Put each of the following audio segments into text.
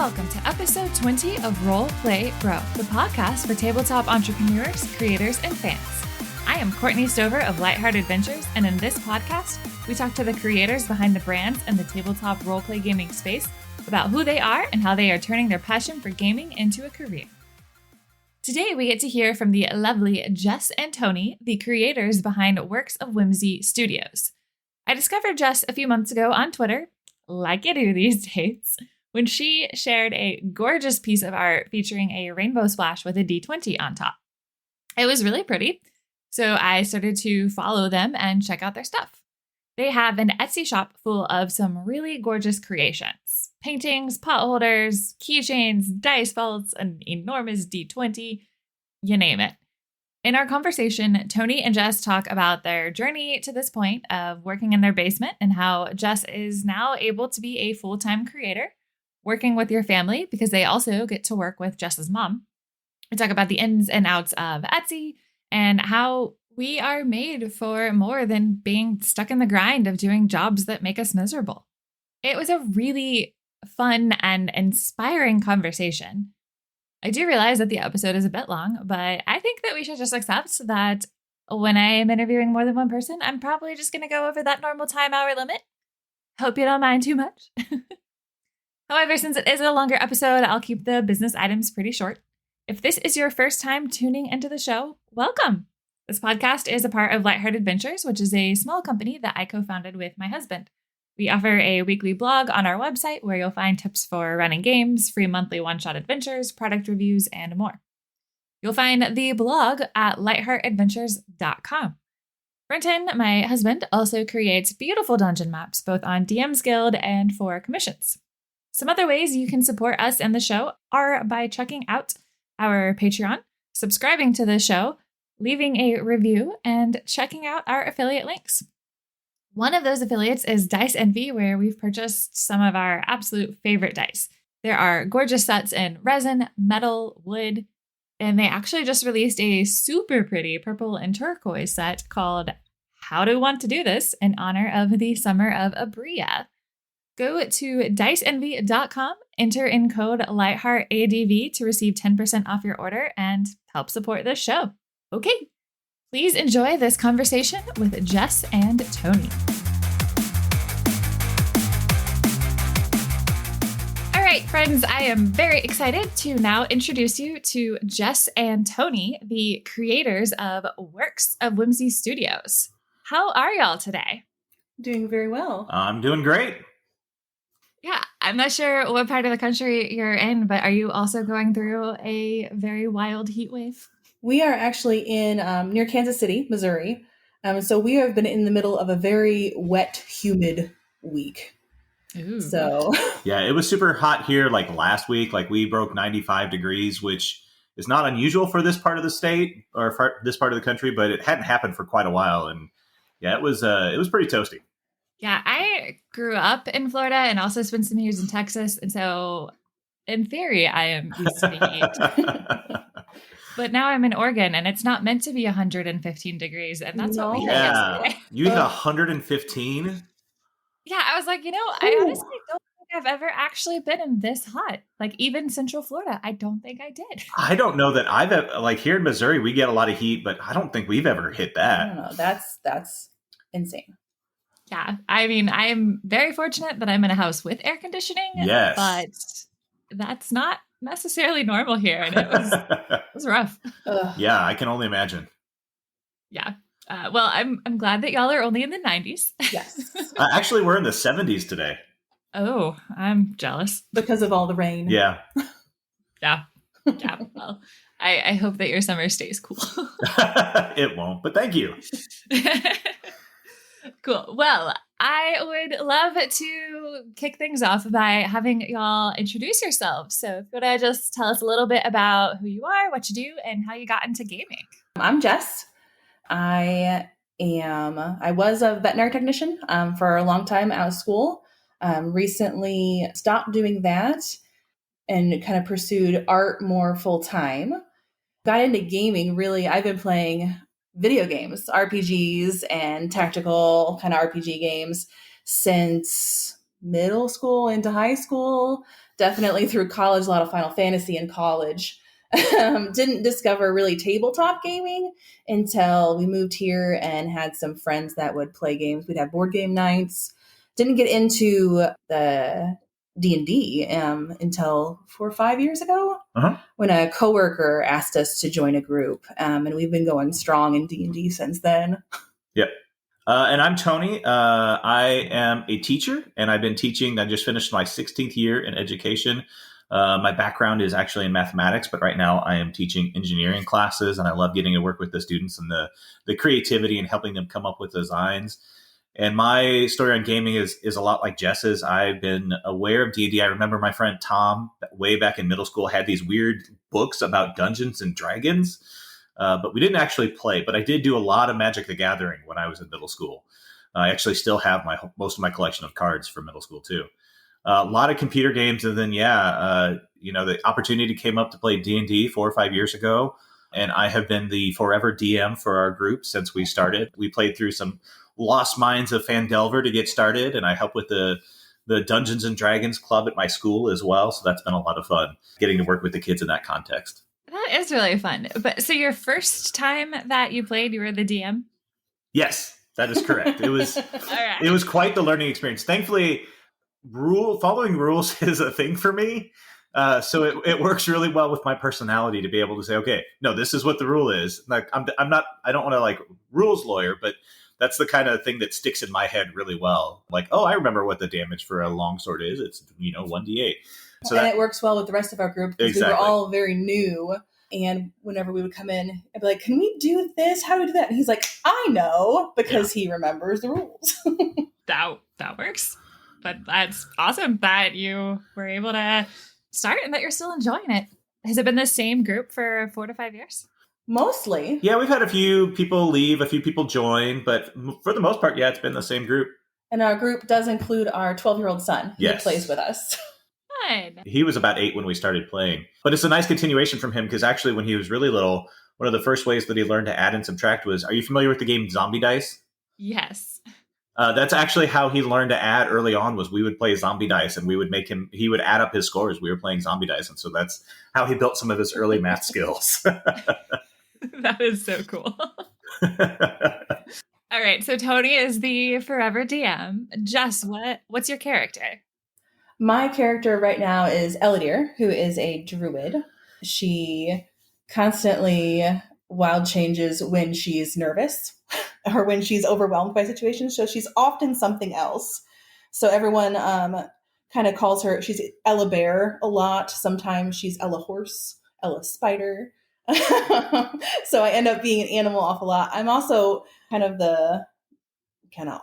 welcome to episode 20 of Roleplay Bro, the podcast for tabletop entrepreneurs, creators, and fans. I am Courtney Stover of Lightheart Adventures, and in this podcast, we talk to the creators behind the brands and the tabletop roleplay gaming space about who they are and how they are turning their passion for gaming into a career. Today, we get to hear from the lovely Jess and Tony, the creators behind Works of Whimsy Studios. I discovered Jess a few months ago on Twitter, like you do these days, when she shared a gorgeous piece of art featuring a rainbow splash with a D20 on top. It was really pretty, so I started to follow them and check out their stuff. They have an Etsy shop full of some really gorgeous creations. Paintings, pot holders, keychains, dice vaults, an enormous D20, you name it. In our conversation, Tony and Jess talk about their journey to this point of working in their basement and how Jess is now able to be a full-time creator, working with your family because they also get to work with Jess's mom. We talk about the ins and outs of Etsy and how we are made for more than being stuck in the grind of doing jobs that make us miserable. It was a really fun and inspiring conversation. I do realize that the episode is a bit long, but I think that we should just accept that when I am interviewing more than one person, I'm probably just going to go over that normal time-hour limit. Hope you don't mind too much. However, since it is a longer episode, I'll keep the business items pretty short. If this is your first time tuning into the show, welcome. This podcast is a part of Lightheart Adventures, which is a small company that I co-founded with my husband. We offer a weekly blog on our website where you'll find tips for running games, free monthly one-shot adventures, product reviews, and more. You'll find the blog at lightheartadventures.com. Brenton, my husband, also creates beautiful dungeon maps, both on DM's Guild and for commissions. Some other ways you can support us and the show are by checking out our Patreon, subscribing to the show, leaving a review, and checking out our affiliate links. One of those affiliates is Dice Envy, where we've purchased some of our absolute favorite dice. There are gorgeous sets in resin, metal, wood, and they actually just released a super pretty purple and turquoise set called How Do Want to Do This in honor of the Summer of Abria. Go to diceenvy.com, enter in code LightheartADV to receive 10% off your order and help support this show. Okay, please enjoy this conversation with Jess and Tony. All right, friends, I am very excited to now introduce you to Jess and Tony, the creators of Works of Whimsy Studios. How are y'all today? Doing very well. I'm doing great. Yeah, I'm not sure what part of the country you're in, but are you also going through a very wild heat wave? We are actually in near Kansas City, Missouri. So we have been in the middle of a very wet, humid week. Ooh. So yeah, it was super hot here like last week. Like we broke 95 degrees, which is not unusual for this part of the state or for this part of the country, but it hadn't happened for quite a while. And yeah, it was pretty toasty. Yeah, I grew up in Florida and also spent some years in Texas. And so in theory, I am used to the heat. But now I'm in Oregon and it's not meant to be 115 degrees. And that's what we had yesterday. You hit 115? Yeah, I was like, I honestly don't think I've ever actually been in this hot. Like even Central Florida, I don't think I did. I don't know that I've ever, like here in Missouri, we get a lot of heat, but I don't think we've ever hit that. I don't know. That's insane. Yeah, I mean, I'm very fortunate that I'm in a house with air conditioning. Yes. But that's not necessarily normal here, and it was rough. Yeah, I can only imagine. Yeah. Well, I'm glad that y'all are only in the 90s. Yes. Actually, we're in the 70s today. Oh, I'm jealous. Because of all the rain. Yeah. Yeah. Yeah. Well, I hope that your summer stays cool. It won't, but thank you. Cool. Well, I would love to kick things off by having y'all introduce yourselves. So if you want to just tell us a little bit about who you are, what you do, and how you got into gaming. I'm Jess. I was a veterinary technician for a long time out of school. Recently stopped doing that and kind of pursued art more full time. Got into gaming, really. I've been playing video games, RPGs and tactical kind of RPG games since middle school into high school. definitely through college, a lot of Final Fantasy in college. Didn't discover really tabletop gaming until we moved here and had some friends that would play games. We'd have board game nights. Didn't get into the D&D until 4 or 5 years ago, when a coworker asked us to join a group, and we've been going strong in D&D since then. Yep. And I'm Tony. I am a teacher, and I've been teaching. I just finished my 16th year in education. My background is actually in mathematics, but right now I am teaching engineering classes, and I love getting to work with the students and the creativity and helping them come up with designs. And my story on gaming is a lot like Jess's. I've been aware of D&D. I remember my friend Tom, way back in middle school, had these weird books about Dungeons and Dragons, but we didn't actually play. But I did do a lot of Magic the Gathering when I was in middle school. I actually still have most of my collection of cards from middle school, too. A lot of computer games. And then, the opportunity came up to play D&D 4 or 5 years ago. And I have been the forever DM for our group since we started. We played through some Lost Mines of Fandelver to get started, and I help with the Dungeons and Dragons club at my school as well. So that's been a lot of fun getting to work with the kids in that context. That is really fun. But so your first time that you played, you were the DM? Yes, that is correct. It was right. It was quite the learning experience. Thankfully, following rules is a thing for me. So it works really well with my personality to be able to say, okay, no, this is what the rule is. Like I don't want to rules lawyer, but that's the kind of thing that sticks in my head really well. Like, oh, I remember what the damage for a longsword is. It's 1d8. So and it works well with the rest of our group because exactly. We were all very new. And whenever we would come in, I'd be like, can we do this? How do we do that? And he's like, I know, because he remembers the rules. That works. But that's awesome that you were able to start and that you're still enjoying it. Has it been the same group for 4 to 5 years? Mostly. Yeah, we've had a few people leave, a few people join, but for the most part, yeah, it's been the same group. And our group does include our 12-year-old son. He plays with us. Fun. He was about 8 when we started playing. But it's a nice continuation from him because actually when he was really little, one of the first ways that he learned to add and subtract was, are you familiar with the game Zombie Dice? Yes. That's actually how he learned to add early on. Was we would play Zombie Dice and he would add up his scores. We were playing Zombie Dice. And so that's how he built some of his early math skills. That is so cool. All right. So Tony is the forever DM. Jess, what's your character? My character right now is Elidir, who is a druid. She constantly wild changes when she's nervous or when she's overwhelmed by situations. So she's often something else. So everyone kind of calls her, she's Ella Bear a lot. Sometimes she's Ella Horse, Ella Spider. So I end up being an animal off a lot. I'm also kind of the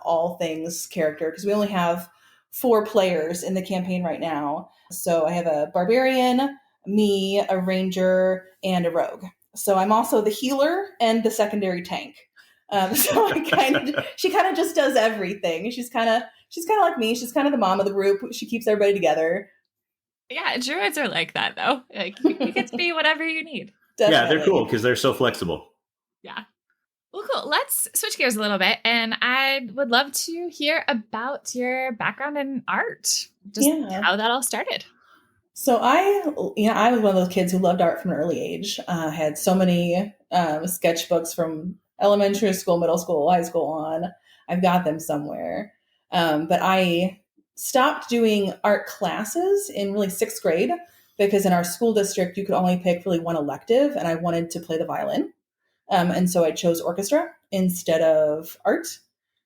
all things character because we only have 4 players in the campaign right now. So I have a barbarian, me, a ranger, and a rogue. So I'm also the healer and the secondary tank. So she kind of just does everything. She's kind of like me. She's kind of the mom of the group. She keeps everybody together. Yeah, druids are like that though. Like you get to be whatever you need. Definitely. Yeah, they're cool because they're so flexible. Yeah. Well, cool. Let's switch gears a little bit. And I would love to hear about your background in art. Just how that all started. So I was one of those kids who loved art from an early age. Had so many sketchbooks from elementary school, middle school, high school on. I've got them somewhere. But I stopped doing art classes in really 6th grade because in our school district, you could only pick really one elective, and I wanted to play the violin. And so I chose orchestra instead of art.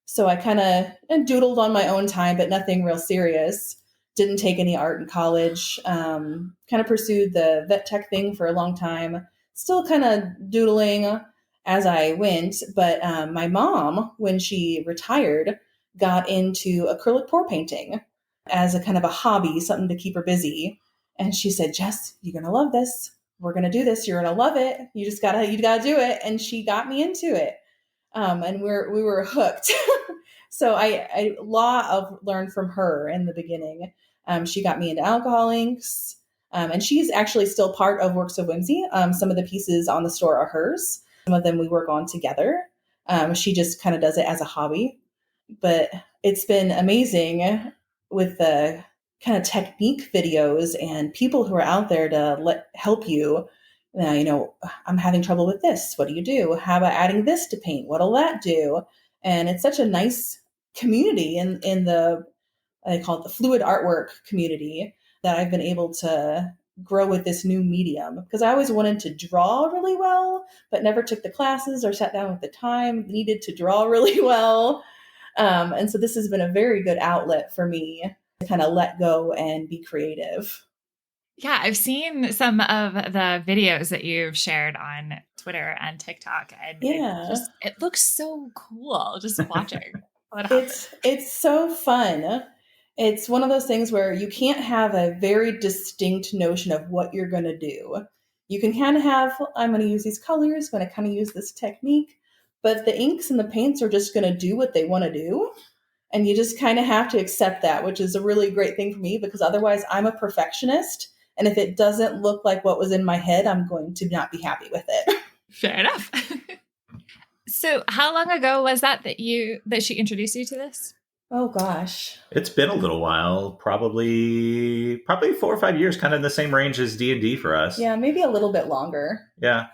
So I kind of doodled on my own time, but nothing real serious. Didn't take any art in college. Kind of pursued the vet tech thing for a long time. Still kind of doodling as I went. But my mom, when she retired, got into acrylic pour painting as a kind of a hobby, something to keep her busy. And she said, Jess, you're going to love this. We're going to do this. You're going to love it. You gotta do it. And she got me into it. And we were hooked. So I learned from her in the beginning. She got me into alcohol inks. And she's actually still part of Works of Whimsy. Some of the pieces on the store are hers. Some of them we work on together. She just kind of does it as a hobby. But it's been amazing with the kind of technique videos and people who are out there to help you. I'm having trouble with this. What do you do? How about adding this to paint? What'll that do? And it's such a nice community in the, I call it the fluid artwork community, that I've been able to grow with this new medium, because I always wanted to draw really well, but never took the classes or sat down with the time needed to draw really well. And so this has been a very good outlet for me to kind of let go and be creative. Yeah, I've seen some of the videos that you've shared on Twitter and TikTok, and it looks so cool just watching what happens. It's so fun. It's one of those things where you can't have a very distinct notion of what you're going to do. You can kind of have, I'm going to use these colors, going to kind of use this technique, but the inks and the paints are just going to do what they want to do. And you just kind of have to accept that, which is a really great thing for me, because otherwise I'm a perfectionist. And if it doesn't look like what was in my head, I'm going to not be happy with it. Fair enough. So how long ago was that she introduced you to this? Oh, gosh. It's been a little while, probably 4 or 5 years, kind of in the same range as D&D for us. Yeah, maybe a little bit longer. Yeah.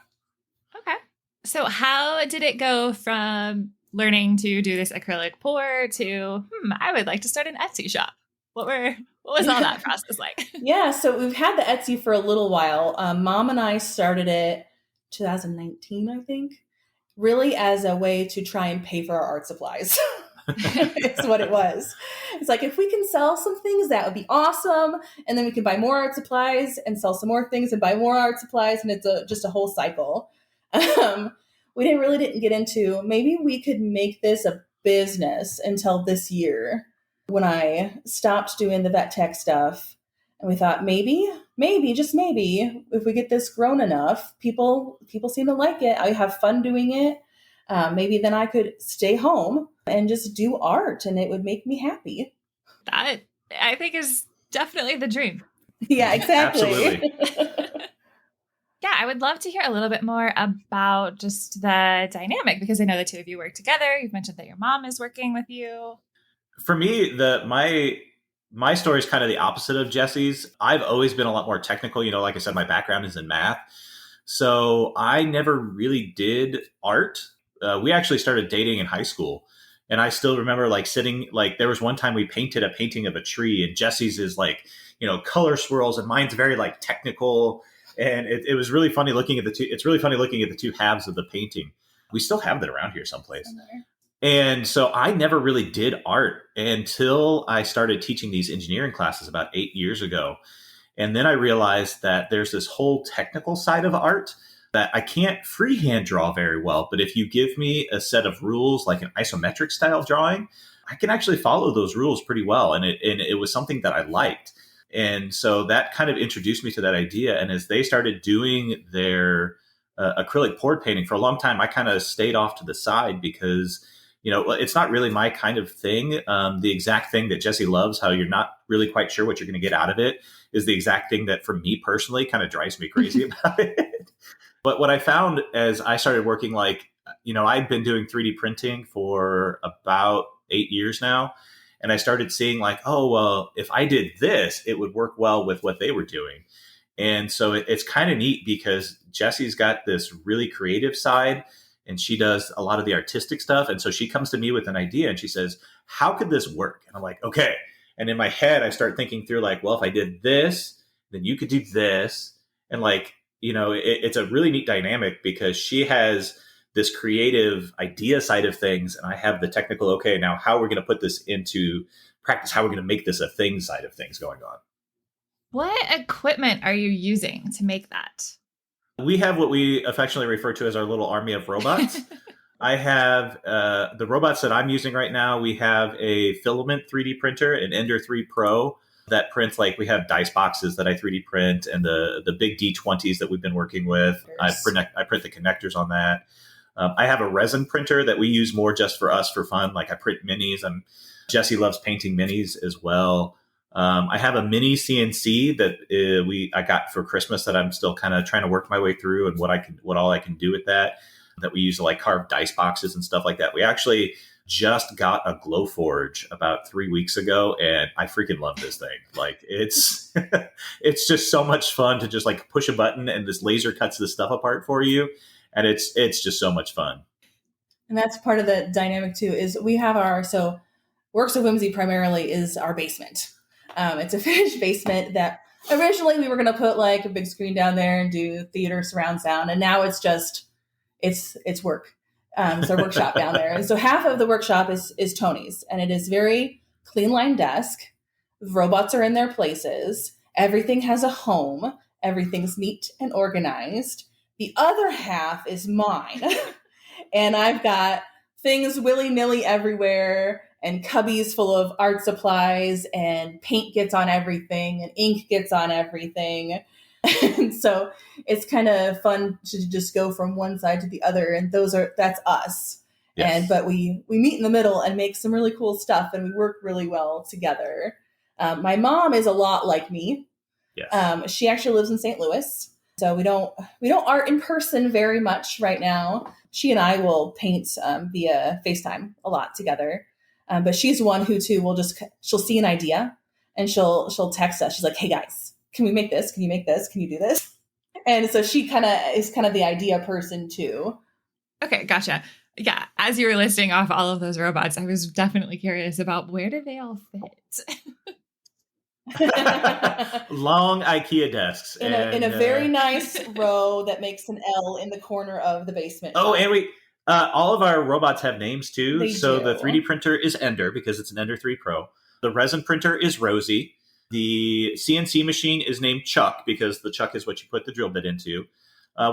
Okay. So how did it go from learning to do this acrylic pour to, I would like to start an Etsy shop? What was all that process like? Yeah, so we've had the Etsy for a little while. Mom and I started it 2019, I think, really as a way to try and pay for our art supplies. It's what it was. It's like, if we can sell some things, that would be awesome. And then we can buy more art supplies and sell some more things and buy more art supplies. And it's just a whole cycle. We really didn't get into, maybe we could make this a business until this year, when I stopped doing the vet tech stuff. And we thought, maybe, just maybe, if we get this grown enough, people seem to like it. I have fun doing it. Maybe then I could stay home and just do art, and it would make me happy. That, I think, is definitely the dream. Yeah, exactly. Absolutely. Yeah, I would love to hear a little bit more about just the dynamic, because I know the two of you work together. You've mentioned that your mom is working with you. For me, my story is kind of the opposite of Jesse's. I've always been a lot more technical. Like I said, my background is in math. So I never really did art. We actually started dating in high school. And I still remember sitting, there was one time we painted a painting of a tree, and Jesse's is color swirls, and mine's very technical. And it was really funny looking at the two. It's really funny looking at the two halves of the painting. We still have that around here someplace. And so I never really did art until I started teaching these engineering classes about 8 years ago. And then I realized that there's this whole technical side of art that I can't freehand draw very well. But if you give me a set of rules, like an isometric style drawing, I can actually follow those rules pretty well. And it was something that I liked. And so that kind of introduced me to that idea. And as they started doing their acrylic poured painting for a long time, I kind of stayed off to the side because it's not really my kind of thing. The exact thing that Jesse loves, how you're not really quite sure what you're going to get out of it, is the exact thing that for me personally kind of drives me crazy about it. But what I found as I started working, I'd been doing 3D printing for about 8 years now. And I started seeing oh, well, if I did this, it would work well with what they were doing. And so it's kind of neat because Jesse's got this really creative side, and she does a lot of the artistic stuff. And so she comes to me with an idea and she says, how could this work? And I'm like, okay. And in my head, I start thinking through well, if I did this, then you could do this. And it's a really neat dynamic because she has this creative idea side of things, and I have the technical, okay, now how we're going to put this into practice, how we're going to make this a thing side of things going on. What equipment are you using to make that? We have what we affectionately refer to as our little army of robots. I have the robots that I'm using right now. We have a filament 3D printer, an Ender 3 Pro, that prints we have dice boxes that I 3D print, and the big D20s that we've been working with. I print the connectors on that. I have a resin printer that we use more just for us for fun. I print minis. Jesse loves painting minis as well. I have a mini CNC that I got for Christmas that I'm still kind of trying to work my way through, and what all I can do with that we use to carve dice boxes and stuff like that. We actually just got a Glowforge about 3 weeks ago, and I freaking love this thing. Like it's it's just so much fun to just like push a button and this laser cuts this stuff apart for you, and it's just so much fun. And that's part of the dynamic too, is we have Works of Whimsy primarily is our basement. It's a finished basement that originally we were going to put like a big screen down there and do theater surround sound. And now it's just, it's work. It's our workshop down there. And so half of the workshop is Tony's, and it is very clean line desk. Robots are in their places. Everything has a home. Everything's neat and organized. The other half is mine. And I've got things willy-nilly everywhere and cubbies full of art supplies, and paint gets on everything and ink gets on everything. And so it's kind of fun to just go from one side to the other. And that's us. Yes. But we meet in the middle and make some really cool stuff, and we work really well together. My mom is a lot like me. Yes. She actually lives in St. Louis. So we don't art in person very much right now. She and I will paint via FaceTime a lot together. But she's one who too she'll see an idea and she'll text us. She's like, "Hey guys, can we make this? Can you make this? Can you do this?" And so she is kind of the idea person too. Okay, gotcha. Yeah, as you were listing off all of those robots, I was definitely curious about where do they all fit? Long IKEA desks in a very nice row that makes an L in the corner of the basement. Oh, and we all of our robots have names too. The 3D printer is Ender because it's an Ender 3 Pro. The resin printer is Rosie. The CNC machine is named Chuck because the chuck is what you put the drill bit into.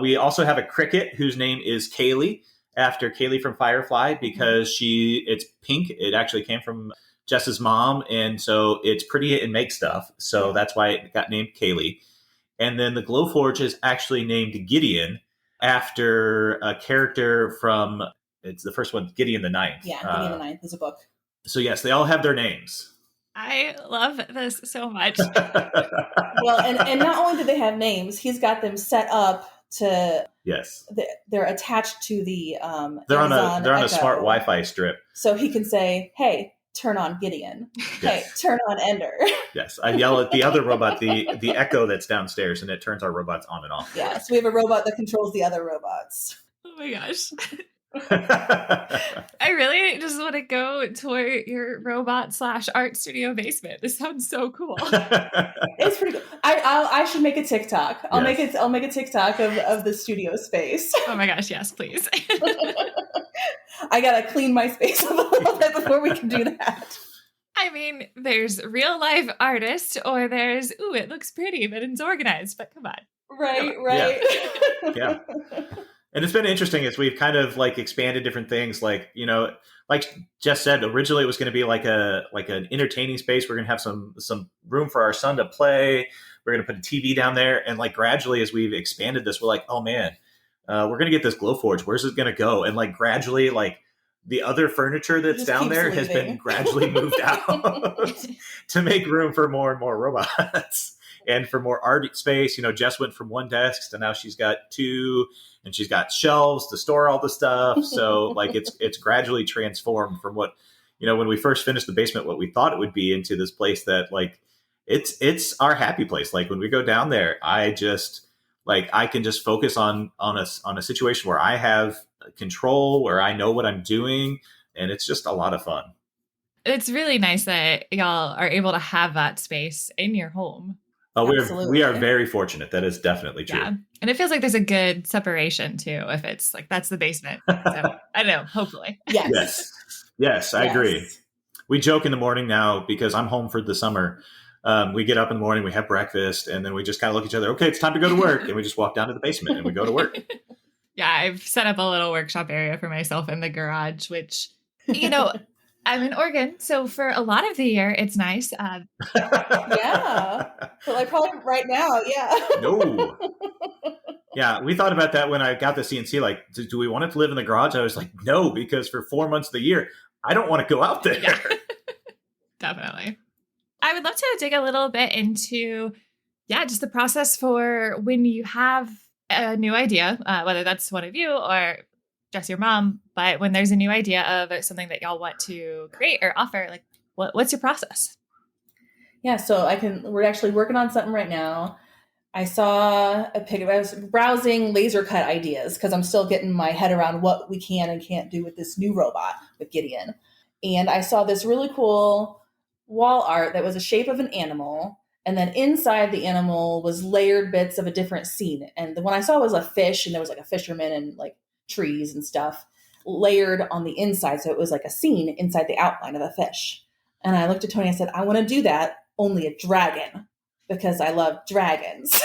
We also have a Cricut whose name is Kaylee, after Kaylee from Firefly, because it's pink. It actually came from Jess's mom, and so it's pretty and makes stuff. So that's why it got named Kaylee. And then the Glowforge is actually named Gideon after a character from, it's the first one, Gideon the Ninth. Yeah, Gideon the Ninth is a book. So yes, they all have their names. I love this so much. Well, and not only do they have names, he's got them set up to. Yes. They're attached to the. They're on a smart Wi-Fi strip. So he can say, "Hey, turn on Gideon. Yes. Hey, turn on Ender." Yes, I yell at the other robot, the Echo that's downstairs, and it turns our robots on and off. Yeah, so we have a robot that controls the other robots. Oh my gosh. I really just want to go tour your robot / art studio basement. This sounds so cool. It's pretty cool. I should make a TikTok. I'll make a TikTok of the studio space. Oh my gosh, yes, please. I gotta clean my space up a little bit before we can do that. I mean, there's real life artist, or there's it looks pretty but it's organized. But come on, right. Yeah. And it's been interesting as we've kind of like expanded different things. Like, like Jess said, originally it was going to be like an entertaining space. We're going to have some room for our son to play. We're going to put a TV down there. And like gradually as we've expanded this, we're like, oh man, we're going to get this Glowforge. Where's it going to go? And like gradually, like the other furniture that's down there has been gradually moved out to make room for more and more robots and for more art space. Jess went from 1 desk to now she's got 2. And she's got shelves to store all the stuff. So like it's gradually transformed from what, when we first finished the basement, what we thought it would be, into this place that like, it's our happy place. Like when we go down there, I can just focus on a situation where I have control, where I know what I'm doing. And it's just a lot of fun. It's really nice that y'all are able to have that space in your home. Oh, we are very fortunate. That is definitely true. Yeah. And it feels like there's a good separation too, if it's like that's the basement. So I don't know, hopefully. Yes, I agree. We joke in the morning now because I'm home for the summer. We get up in the morning, we have breakfast, and then we just kind of look at each other. Okay, it's time to go to work. And we just walk down to the basement and we go to work. Yeah, I've set up a little workshop area for myself in the garage, which, I'm in Oregon, so for a lot of the year, it's nice. Yeah. But like probably right now, yeah. No. Yeah, we thought about that when I got the CNC. Like, do we want it to live in the garage? I was like, no, because for 4 months of the year, I don't want to go out there. Yeah. Definitely. I would love to dig a little bit into, just the process for when you have a new idea, whether that's one of you or Jess, your mom, but when there's a new idea of something that y'all want to create or offer, like what's your process? Yeah, so we're actually working on something right now. I saw a picture. I was browsing laser cut ideas because I'm still getting my head around what we can and can't do with this new robot with Gideon. And I saw this really cool wall art that was a shape of an animal. And then inside the animal was layered bits of a different scene. And the one I saw was a fish, and there was like a fisherman and like trees and stuff layered on the inside. So it was like a scene inside the outline of a fish. And I looked at Tony and I said, I want to do that, only a dragon, because I love dragons.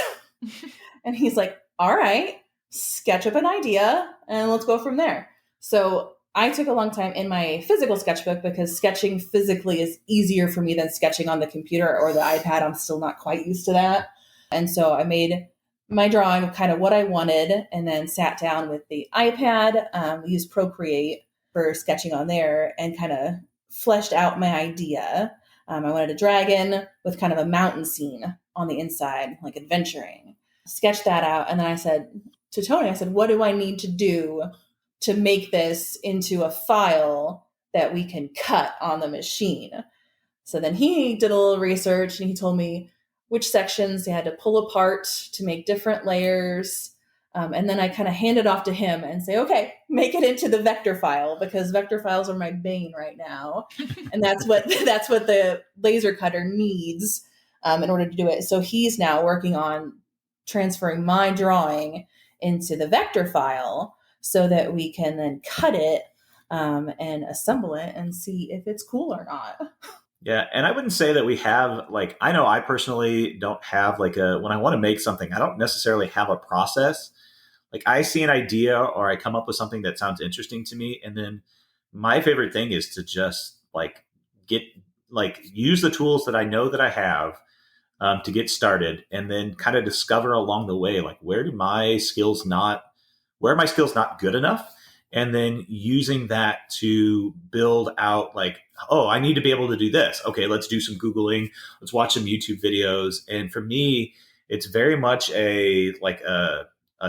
And he's like, all right, sketch up an idea and let's go from there. So I took a long time in my physical sketchbook because sketching physically is easier for me than sketching on the computer or the iPad. I'm still not quite used to that. And so I made my drawing of kind of what I wanted and then sat down with the iPad, used Procreate for sketching on there and kind of fleshed out my idea. I wanted a dragon with kind of a mountain scene on the inside, like adventuring. Sketched that out. And then I said to Tony, I said, what do I need to do to make this into a file that we can cut on the machine? So then he did a little research and he told me which sections they had to pull apart to make different layers. And then I kind of hand it off to him and say, okay, make it into the vector file, because vector files are my bane right now. And that's what the laser cutter needs in order to do it. So he's now working on transferring my drawing into the vector file so that we can then cut it and assemble it and see if it's cool or not. Yeah. And I wouldn't say that we have, like, I know I personally don't have like when I want to make something, I don't necessarily have a process. Like I see an idea or I come up with something that sounds interesting to me. And then my favorite thing is to just use the tools that I know that I have to get started, and then kind of discover along the way, like, where are my skills not good enough? And then using that to build out like, oh, I need to be able to do this. Okay, let's do some Googling. Let's watch some YouTube videos. And for me, it's very much a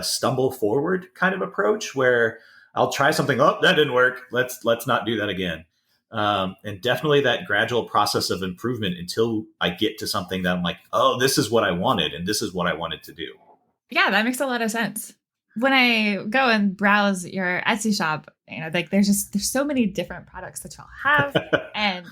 stumble forward kind of approach where I'll try something. Oh, that didn't work. Let's not do that again. And definitely that gradual process of improvement until I get to something that I'm like, oh, this is what I wanted. And this is what I wanted to do. Yeah, that makes a lot of sense. When I go and browse your Etsy shop, like there's so many different products that y'all have. And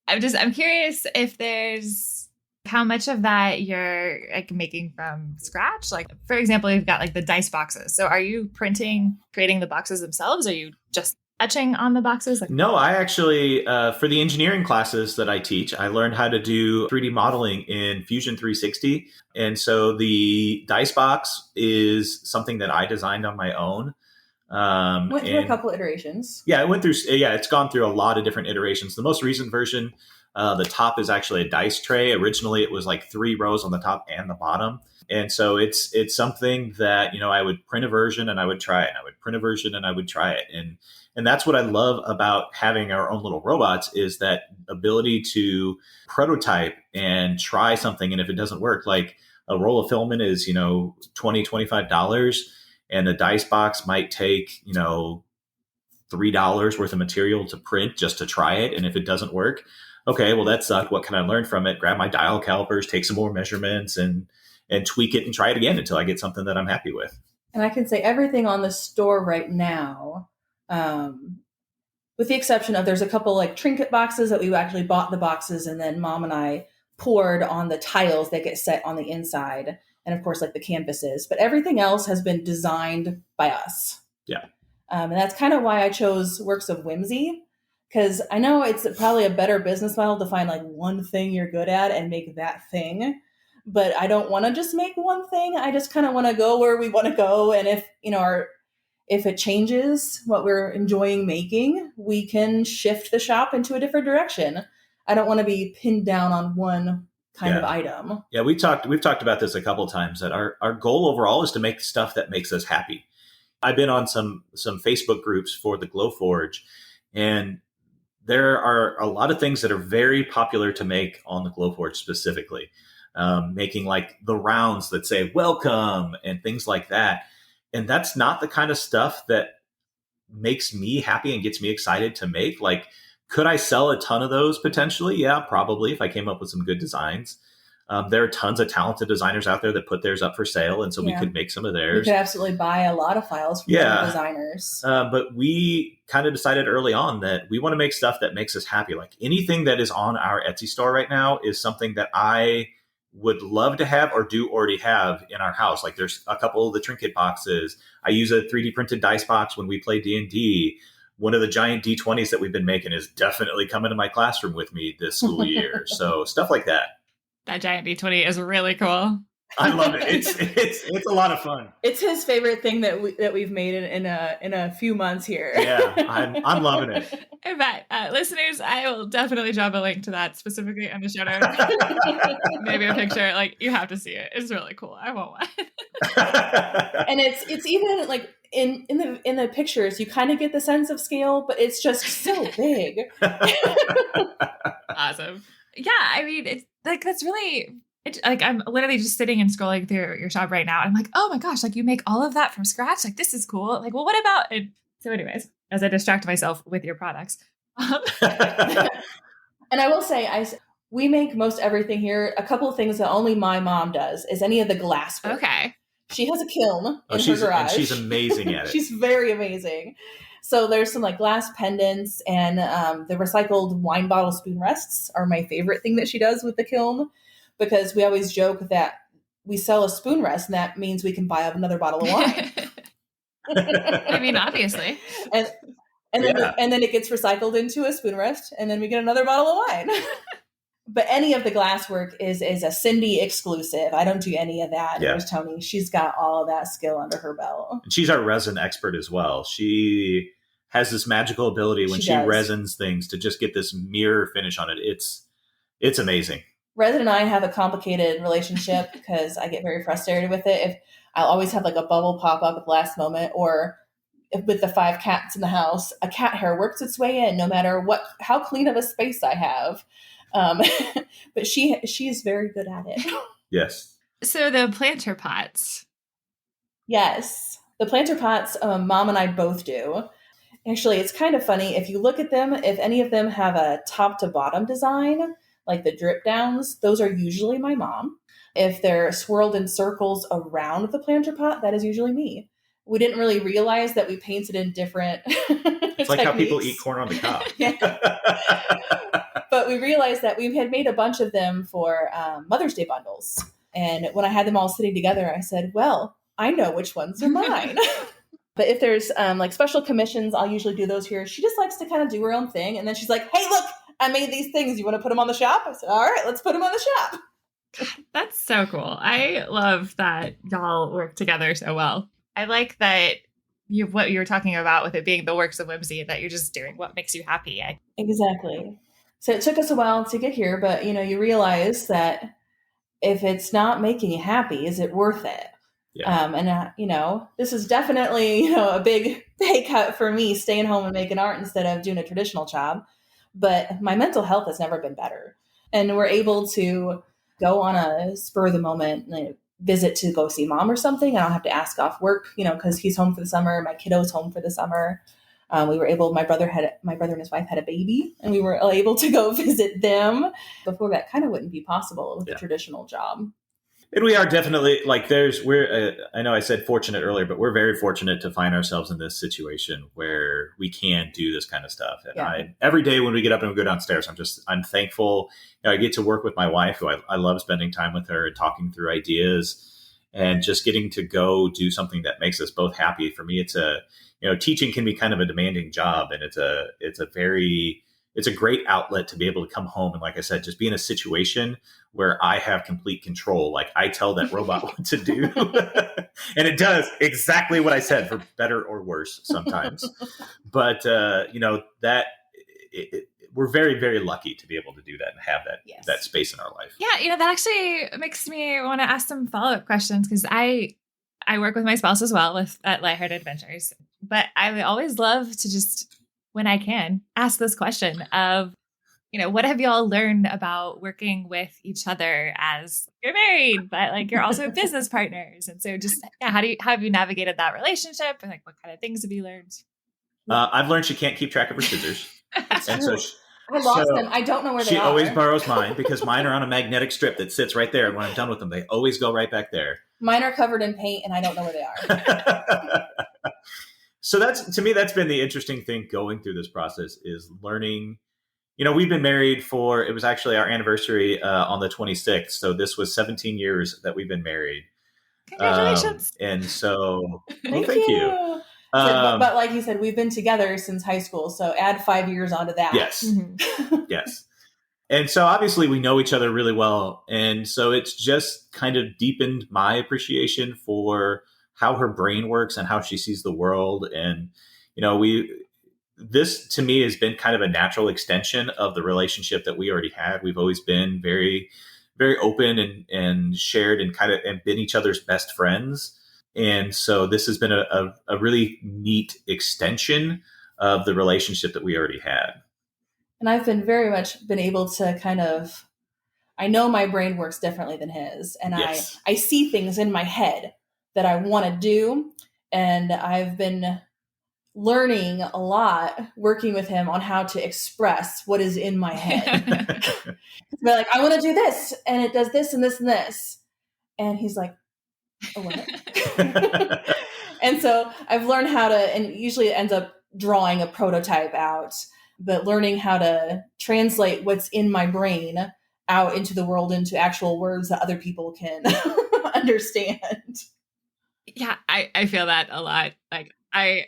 I'm curious if there's how much of that you're like making from scratch. Like, for example, you've got like the dice boxes. So are you creating the boxes themselves? Or are you just etching on the boxes? No, I actually, for the engineering classes that I teach, I learned how to do 3D modeling in Fusion 360. And so the dice box is something that I designed on my own. Went through a couple iterations. Yeah, it's gone through a lot of different iterations. The most recent version, the top is actually a dice tray. Originally, it was like 3 rows on the top and the bottom. And so it's something that, I would print a version and I would try it. And I would print a version and I would try it. And that's what I love about having our own little robots, is that ability to prototype and try something. And if it doesn't work, like a roll of filament is, $20, $25, and a dice box might take, $3 worth of material to print just to try it. And if it doesn't work, okay, well, that sucked. What can I learn from it? Grab my dial calipers, take some more measurements and tweak it and try it again until I get something that I'm happy with. And I can say everything on the store right now, with the exception of there's a couple like trinket boxes that we actually bought the boxes and then Mom and I poured on the tiles that get set on the inside. And of course, like the canvases, but everything else has been designed by us. Yeah. And that's kind of why I chose Works of Whimsy, because I know it's probably a better business model to find like one thing you're good at and make that thing. But I don't want to just make one thing. I just kind of want to go where we want to go. And if it changes what we're enjoying making, we can shift the shop into a different direction. I don't want to be pinned down on one kind of item. Yeah, we've talked about this a couple of times, that our goal overall is to make stuff that makes us happy. I've been on some Facebook groups for the Glowforge, and there are a lot of things that are very popular to make on the Glowforge specifically. Making like the rounds that say welcome and things like that. And that's not the kind of stuff that makes me happy and gets me excited to make. Like, could I sell a ton of those potentially? Yeah, probably, if I came up with some good designs. There are tons of talented designers out there that put theirs up for sale, and so we could make some of We theirs. could absolutely buy a lot of files from different designers. But we kind of decided early on that we want to make stuff that makes us happy. Like, anything that is on our Etsy store right now is something that I would love to have or do already have in our house. Like, there's a couple of the trinket boxes. I use a 3D printed dice box when we play D&D. One of the giant D20s that we've been making is definitely coming to my classroom with me this school year. So stuff like that. That giant D20 is really cool. I love it. It's a lot of fun. It's his favorite thing that we've made in a few months here. Yeah, I'm loving it. I bet. Listeners, I will definitely drop a link to that specifically in the show notes. Maybe a picture. Like, you have to see it. It's really cool. I want one. And it's even like in the pictures, you kind of get the sense of scale, but it's just so big. Awesome. Yeah, I mean, it's like, that's really, like, I'm literally just sitting and scrolling through your shop right now. And I'm like, oh my gosh, like, you make all of that from scratch. Like, this is cool. Like, well, what about it? So anyways, as I distract myself with your products. And I will say, we make most everything here. A couple of things that only my mom does is any of the glassware. Okay. She has a kiln in her garage. And she's amazing at it. She's very amazing. So there's some like glass pendants, and the recycled wine bottle spoon rests are my favorite thing that she does with the kiln, because we always joke that we sell a spoon rest and that means we can buy another bottle of wine. I mean, obviously. And then it gets recycled into a spoon rest, and then we get another bottle of wine. But any of the glass work is a Cindy exclusive. I don't do any of that. Yeah. There's Tony. She's got all of that skill under her belt. And she's our resin expert as well. She has this magical ability when she resins things to just get this mirror finish on it. It's amazing. Resin and I have a complicated relationship because I get very frustrated with it. If I'll always have like a bubble pop up at the last moment, or if with the 5 cats in the house, a cat hair works its way in no matter how clean of a space I have. But she's very good at it. Yes. So the planter pots. Yes. The planter pots, Mom and I both do. Actually, it's kind of funny. If you look at them, if any of them have a top to bottom design, like the drip downs, those are usually my mom. If they're swirled in circles around the planter pot, that is usually me. We didn't really realize that we painted in different It's like how people eat corn on the cob. But we realized that we had made a bunch of them for Mother's Day bundles. And when I had them all sitting together, I said, well, I know which ones are mine. But if there's like special commissions, I'll usually do those here. She just likes to kind of do her own thing. And then she's like, hey, look, I made these things. You want to put them on the shop? I said, all right, let's put them on the shop. God, that's so cool. I love that y'all work together so well. I like that what you were talking about with it being the works of Whimsy, that you're just doing what makes you happy. Exactly. So it took us a while to get here, but you realize that if it's not making you happy, is it worth it? Yeah. This is definitely, a big pay cut for me, staying home and making art instead of doing a traditional job. But my mental health has never been better. And we're able to go on a spur of the moment visit to go see Mom or something. I don't have to ask off work, because he's home for the summer. My kiddo's home for the summer. We were able, my brother and his wife had a baby, and we were able to go visit them. Before that kind of wouldn't be possible with a traditional job. And we are definitely I know I said fortunate earlier, but we're very fortunate to find ourselves in this situation where we can do this kind of stuff. And every day when we get up and we go downstairs, I'm thankful. I get to work with my wife, who I love spending time with her and talking through ideas, and just getting to go do something that makes us both happy. For me, teaching can be kind of a demanding job, and it's a great outlet to be able to come home and, like I said, just be in a situation where I have complete control. Like, I tell that robot what to do, and it does exactly what I said, for better or worse sometimes. But we're very, very lucky to be able to do that and have that space in our life. Yeah, that actually makes me want to ask some follow-up questions, because I work with my spouse as well at Lightheart Adventures, but I always love to just, when I can, ask this question of, what have y'all learned about working with each other as you're married, but you're also business partners? And so just, how have you navigated that relationship, and what kind of things have you learned? I've learned she can't keep track of her scissors. It's And true. so I lost them. I don't know where they she are. always borrows mine because mine are on a magnetic strip that sits right there. And when I'm done with them, they always go right back there. Mine are covered in paint and I don't know where they are. So to me, that's been the interesting thing going through this process is learning. We've been married it was actually our anniversary on the 26th. So this was 17 years that we've been married. Congratulations. And so, Thank you. you. But like you said, we've been together since high school. So add 5 years onto that. Yes. Mm-hmm. Yes. And so obviously we know each other really well. And so it's just kind of deepened my appreciation for how her brain works and how she sees the world. And, this to me has been kind of a natural extension of the relationship that we already had. We've always been very, very open and shared and and been each other's best friends. And so this has been a really neat extension of the relationship that we already had. And I've been very much been able to I know my brain works differently than his. And Yes. I see things in my head that I want to do. And I've been learning a lot working with him on how to express what is in my head. But like, I want to do this and it does this and this and this. And he's like, oh, what? And so I've learned how to, and usually it ends up drawing a prototype out, but learning how to translate what's in my brain out into the world, into actual words that other people can understand. Yeah, I feel that a lot. Like out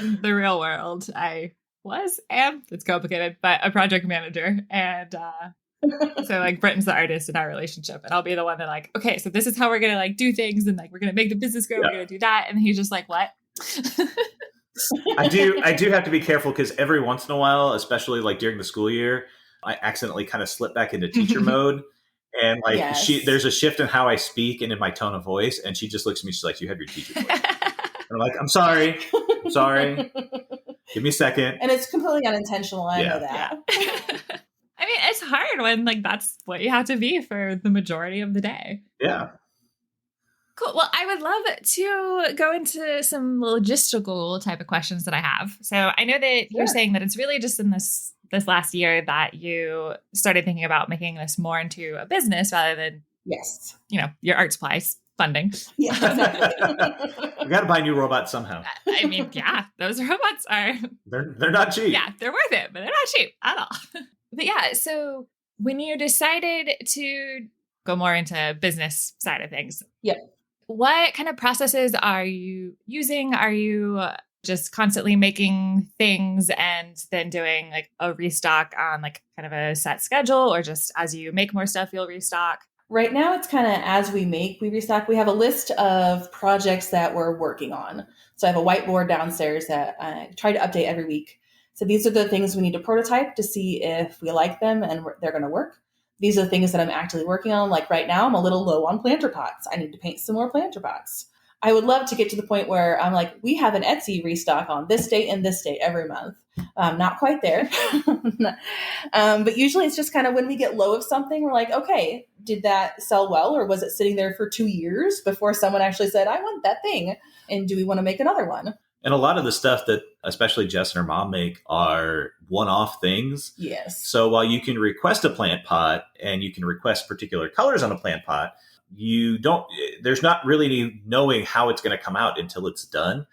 in the real world, I am, it's complicated, but a project manager. And so like Britton's the artist in our relationship, and I'll be the one that like, okay, so this is how we're gonna do things, and like we're gonna make the business grow, we're gonna do that. And he's just like, what? I do have to be careful because every once in a while, especially like during the school year, I accidentally kind of slip back into teacher mode. And like there's a shift in how I speak and in my tone of voice. And she just looks at me, she's like, you have your teacher voice. And I'm like, I'm sorry. Give me a second. And it's completely unintentional. I know that. Yeah. I mean, it's hard when like that's what you have to be for the majority of the day. Yeah. Cool. Well, I would love to go into some logistical type of questions that I have. So I know that you're saying that it's really just in this last year that you started thinking about making this more into a business rather than, your art supplies funding. Yeah, exactly. We got to buy new robots somehow. I mean, yeah, those robots are... They're not cheap. Yeah, they're worth it, but they're not cheap at all. But yeah, so when you decided to go more into business side of things, what kind of processes are you using? Are you just constantly making things and then doing like a restock on like kind of a set schedule, or just as you make more stuff, you'll restock? Right now, it's kind of as we make, we restock. We have a list of projects that we're working on. So I have a whiteboard downstairs that I try to update every week. So these are the things we need to prototype to see if we like them and they're going to work. These are the things that I'm actively working on. Like right now, I'm a little low on planter pots. I need to paint some more planter pots. I would love to get to the point where I'm like, we have an Etsy restock on this date and this date every month. Not quite there. But usually it's just kind of when we get low of something, we're like, okay, did that sell well? Or was it sitting there for 2 years before someone actually said, I want that thing? And do we want to make another one? And a lot of the stuff that especially Jess and her mom make are one-off things. Yes. So while you can request a plant pot and you can request particular colors on a plant pot, there's not really any knowing how it's going to come out until it's done.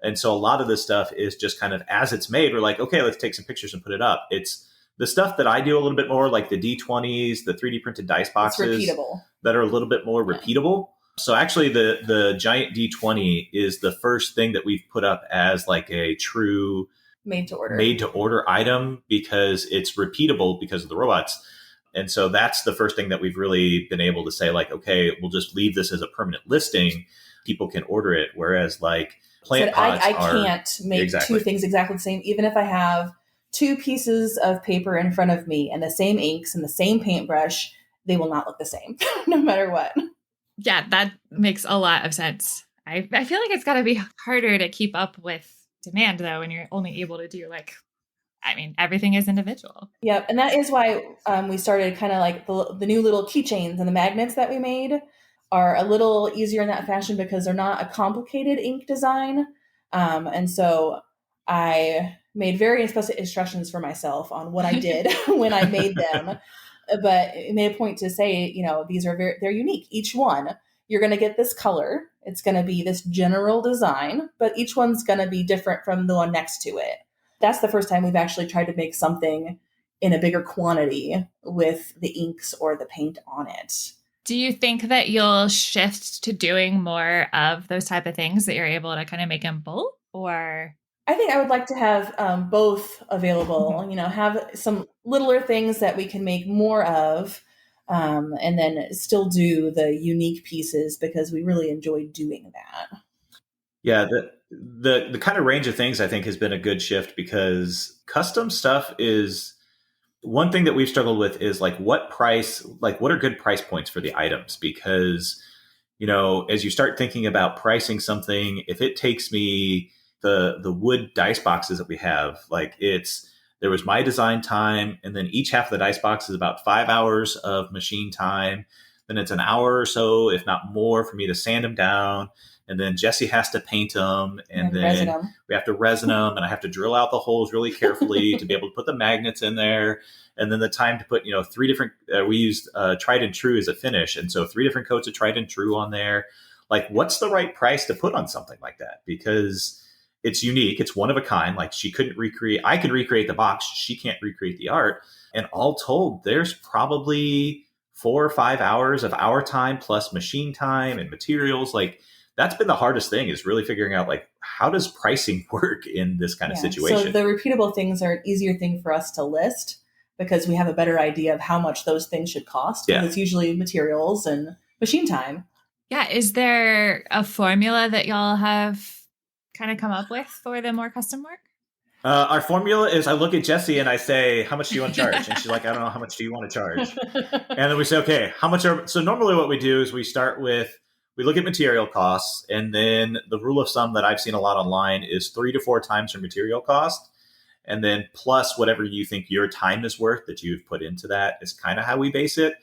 And so a lot of this stuff is just kind of as it's made, we're like, okay, let's take some pictures and put it up. It's the stuff that I do a little bit more, like the D20s, the 3D printed dice boxes that are a little bit more repeatable. So actually the giant D20 is the first thing that we've put up as like a true made to order item because it's repeatable because of the robots. And so that's the first thing that we've really been able to say, like, okay, we'll just leave this as a permanent listing. People can order it. Whereas like plant pots I can't make two things exactly the same. Even if I have 2 pieces of paper in front of me and the same inks and the same paintbrush, they will not look the same no matter what. Yeah, that makes a lot of sense. I feel like it's got to be harder to keep up with demand, though, when you're only able to do everything is individual. Yep. And that is why we started kind of like the new little keychains and the magnets that we made are a little easier in that fashion because they're not a complicated ink design. And so I made very explicit instructions for myself on what I did when I made them. But it made a point to say, these are they're unique. Each one, you're going to get this color. It's going to be this general design, but each one's going to be different from the one next to it. That's the first time we've actually tried to make something in a bigger quantity with the inks or the paint on it. Do you think that you'll shift to doing more of those type of things, that you're able to kind of make in bulk? Or I think I would like to have both available, have some littler things that we can make more of, and then still do the unique pieces because we really enjoy doing that. Yeah, the kind of range of things I think has been a good shift, because custom stuff is one thing that we've struggled with is what are good price points for the items? Because, as you start thinking about pricing something, if it takes me the wood dice boxes that we have, there was my design time, and then each half of the dice box is about 5 hours of machine time. Then it's an hour or so, if not more, for me to sand them down. And then Jesse has to paint them, and then we have to resin them, and I have to drill out the holes really carefully to be able to put the magnets in there. And then the time to put, 3 different, we used tried and true as a finish. And so 3 different coats of tried and true on there. What's the right price to put on something like that? Because it's unique. It's one of a kind. I could recreate the box. She can't recreate the art. And all told, there's probably 4 or 5 hours of our time plus machine time and materials. That's been the hardest thing, is really figuring out how does pricing work in this kind of situation. So the repeatable things are an easier thing for us to list because we have a better idea of how much those things should cost. Yeah. It's usually materials and machine time. Yeah. Is there a formula that y'all have kind of come up with for the more custom work? Our formula is, I look at Jessie and I say, how much do you want to charge? And she's like, I don't know, how much do you want to charge? And then we say, okay, how much so normally what we do is we look at material costs, and then the rule of thumb that I've seen a lot online is 3 to 4 times your material cost. And then plus whatever you think your time is worth that you've put into that is kind of how we base it.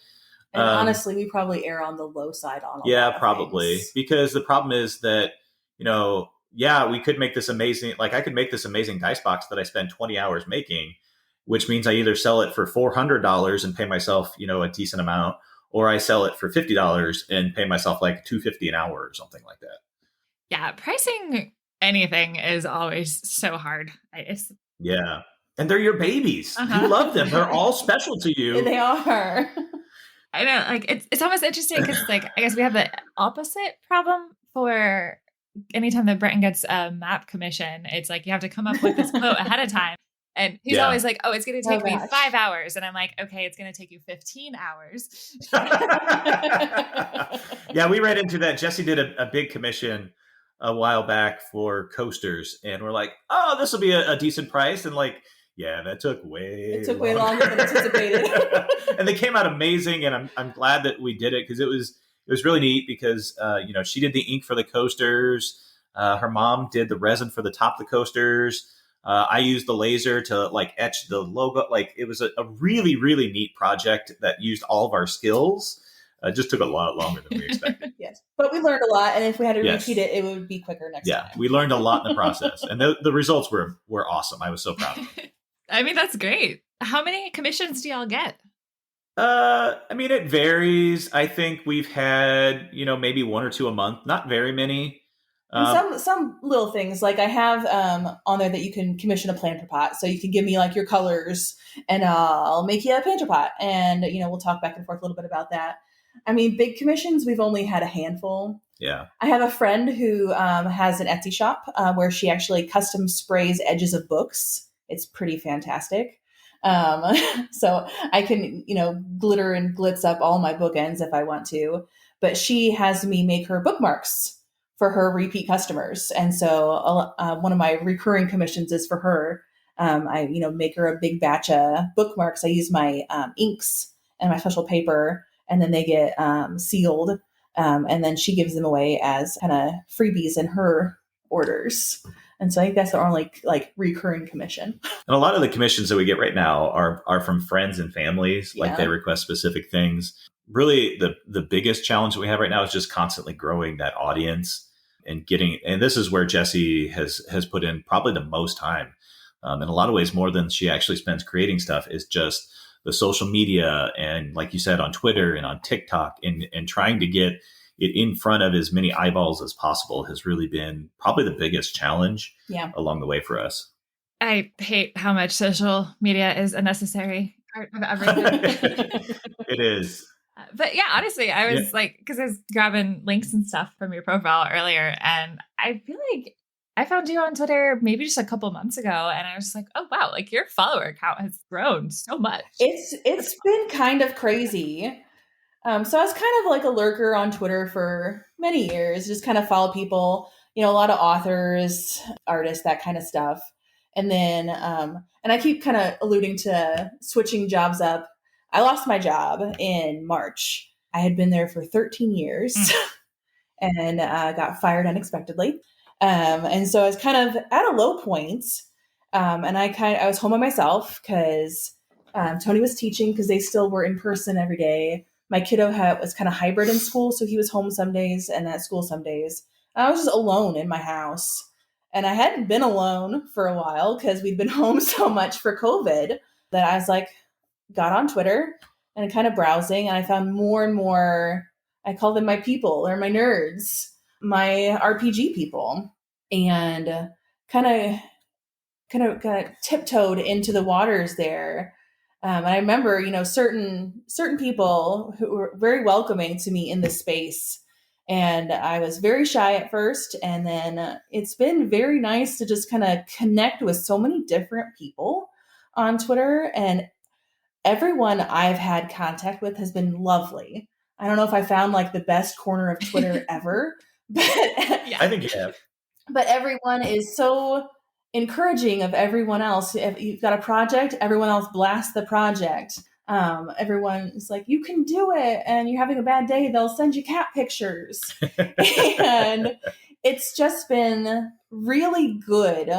And honestly, we probably err on the low side on a lot of probably things. Because the problem is that, we could make this amazing, I could make this amazing dice box that I spend 20 hours making, which means I either sell it for $400 and pay myself, a decent amount, or I sell it for $50 and pay myself $250 an hour or something like that. Yeah, pricing anything is always so hard. Yeah. And they're your babies. You love them. They're all special to you. They are. I know, it's almost interesting because I guess we have the opposite problem for anytime that Brenton gets a map commission. It's you have to come up with this quote ahead of time. And he's always like, oh, it's going to take me 5 hours. And I'm like, okay, it's going to take you 15 hours. Yeah, we ran into that. Jesse did a big commission a while back for coasters. And we're like, oh, this will be a decent price. And that took way longer than anticipated. And they came out amazing. And I'm glad that we did it, because it was really neat, because, she did the ink for the coasters. Her mom did the resin for the top of the coasters. I used the laser to etch the logo. It was a really, really neat project that used all of our skills. It just took a lot longer than we expected. Yes. But we learned a lot. And if we had to repeat it, it would be quicker next time. Yeah, we learned a lot in the process. And the results were awesome. I was so proud of them. I mean, that's great. How many commissions do y'all get? It varies. I think we've had, maybe 1 or 2 a month. Not very many. Some little things, I have on there that you can commission a planter pot. So you can give me your colors, and I'll make you a planter pot. And, we'll talk back and forth a little bit about that. Big commissions, we've only had a handful. Yeah. I have a friend who has an Etsy shop where she actually custom sprays edges of books. It's pretty fantastic. So I can, glitter and glitz up all my bookends if I want to. But she has me make her bookmarks for her repeat customers. And so one of my recurring commissions is for her. I make her a big batch of bookmarks. I use my inks and my special paper, and then they get sealed. And then she gives them away as kind of freebies in her orders. And so I think that's our only recurring commission. And a lot of the commissions that we get right now are from friends and families. They request specific things. Really, the biggest challenge that we have right now is just constantly growing that audience. and this is where Jessie has put in probably the most time. In a lot of ways, more than she actually spends creating stuff, is just the social media. And like you said, on Twitter and on TikTok, and trying to get it in front of as many eyeballs as possible has really been probably the biggest challenge along the way for us. I hate how much social media is a necessary part of everything. It is. But yeah, honestly, I was because I was grabbing links and stuff from your profile earlier, and I feel like I found you on Twitter maybe just a couple months ago, and I was just like, oh wow, like your follower count has grown so much. It's been kind of crazy. So I was kind of like a lurker on Twitter for many years, just kind of follow people, a lot of authors, artists, that kind of stuff. And then, and I keep kind of alluding to switching jobs up. I lost my job in March. I had been there for 13 years and got fired unexpectedly. And so I was kind of at a low point. And I was home by myself because Tony was teaching because they still were in person every day. My kiddo was kind of hybrid in school. So he was home some days and at school some days. I was just alone in my house. And I hadn't been alone for a while because we'd been home so much for COVID that I was like, got on Twitter and kind of browsing. And I found more and more, I call them my people or my nerds, my RPG people, and kind of tiptoed into the waters there. And I remember, certain people who were very welcoming to me in this space. And I was very shy at first. And then it's been very nice to just kind of connect with so many different people on Twitter. And everyone I've had contact with has been lovely. I don't know if I found like the best corner of Twitter ever, but I think you have. But everyone is so encouraging of everyone else. If you've got a project, everyone else blasts the project. Everyone is like, you can do it. And you're having a bad day, they'll send you cat pictures. And it's just been really good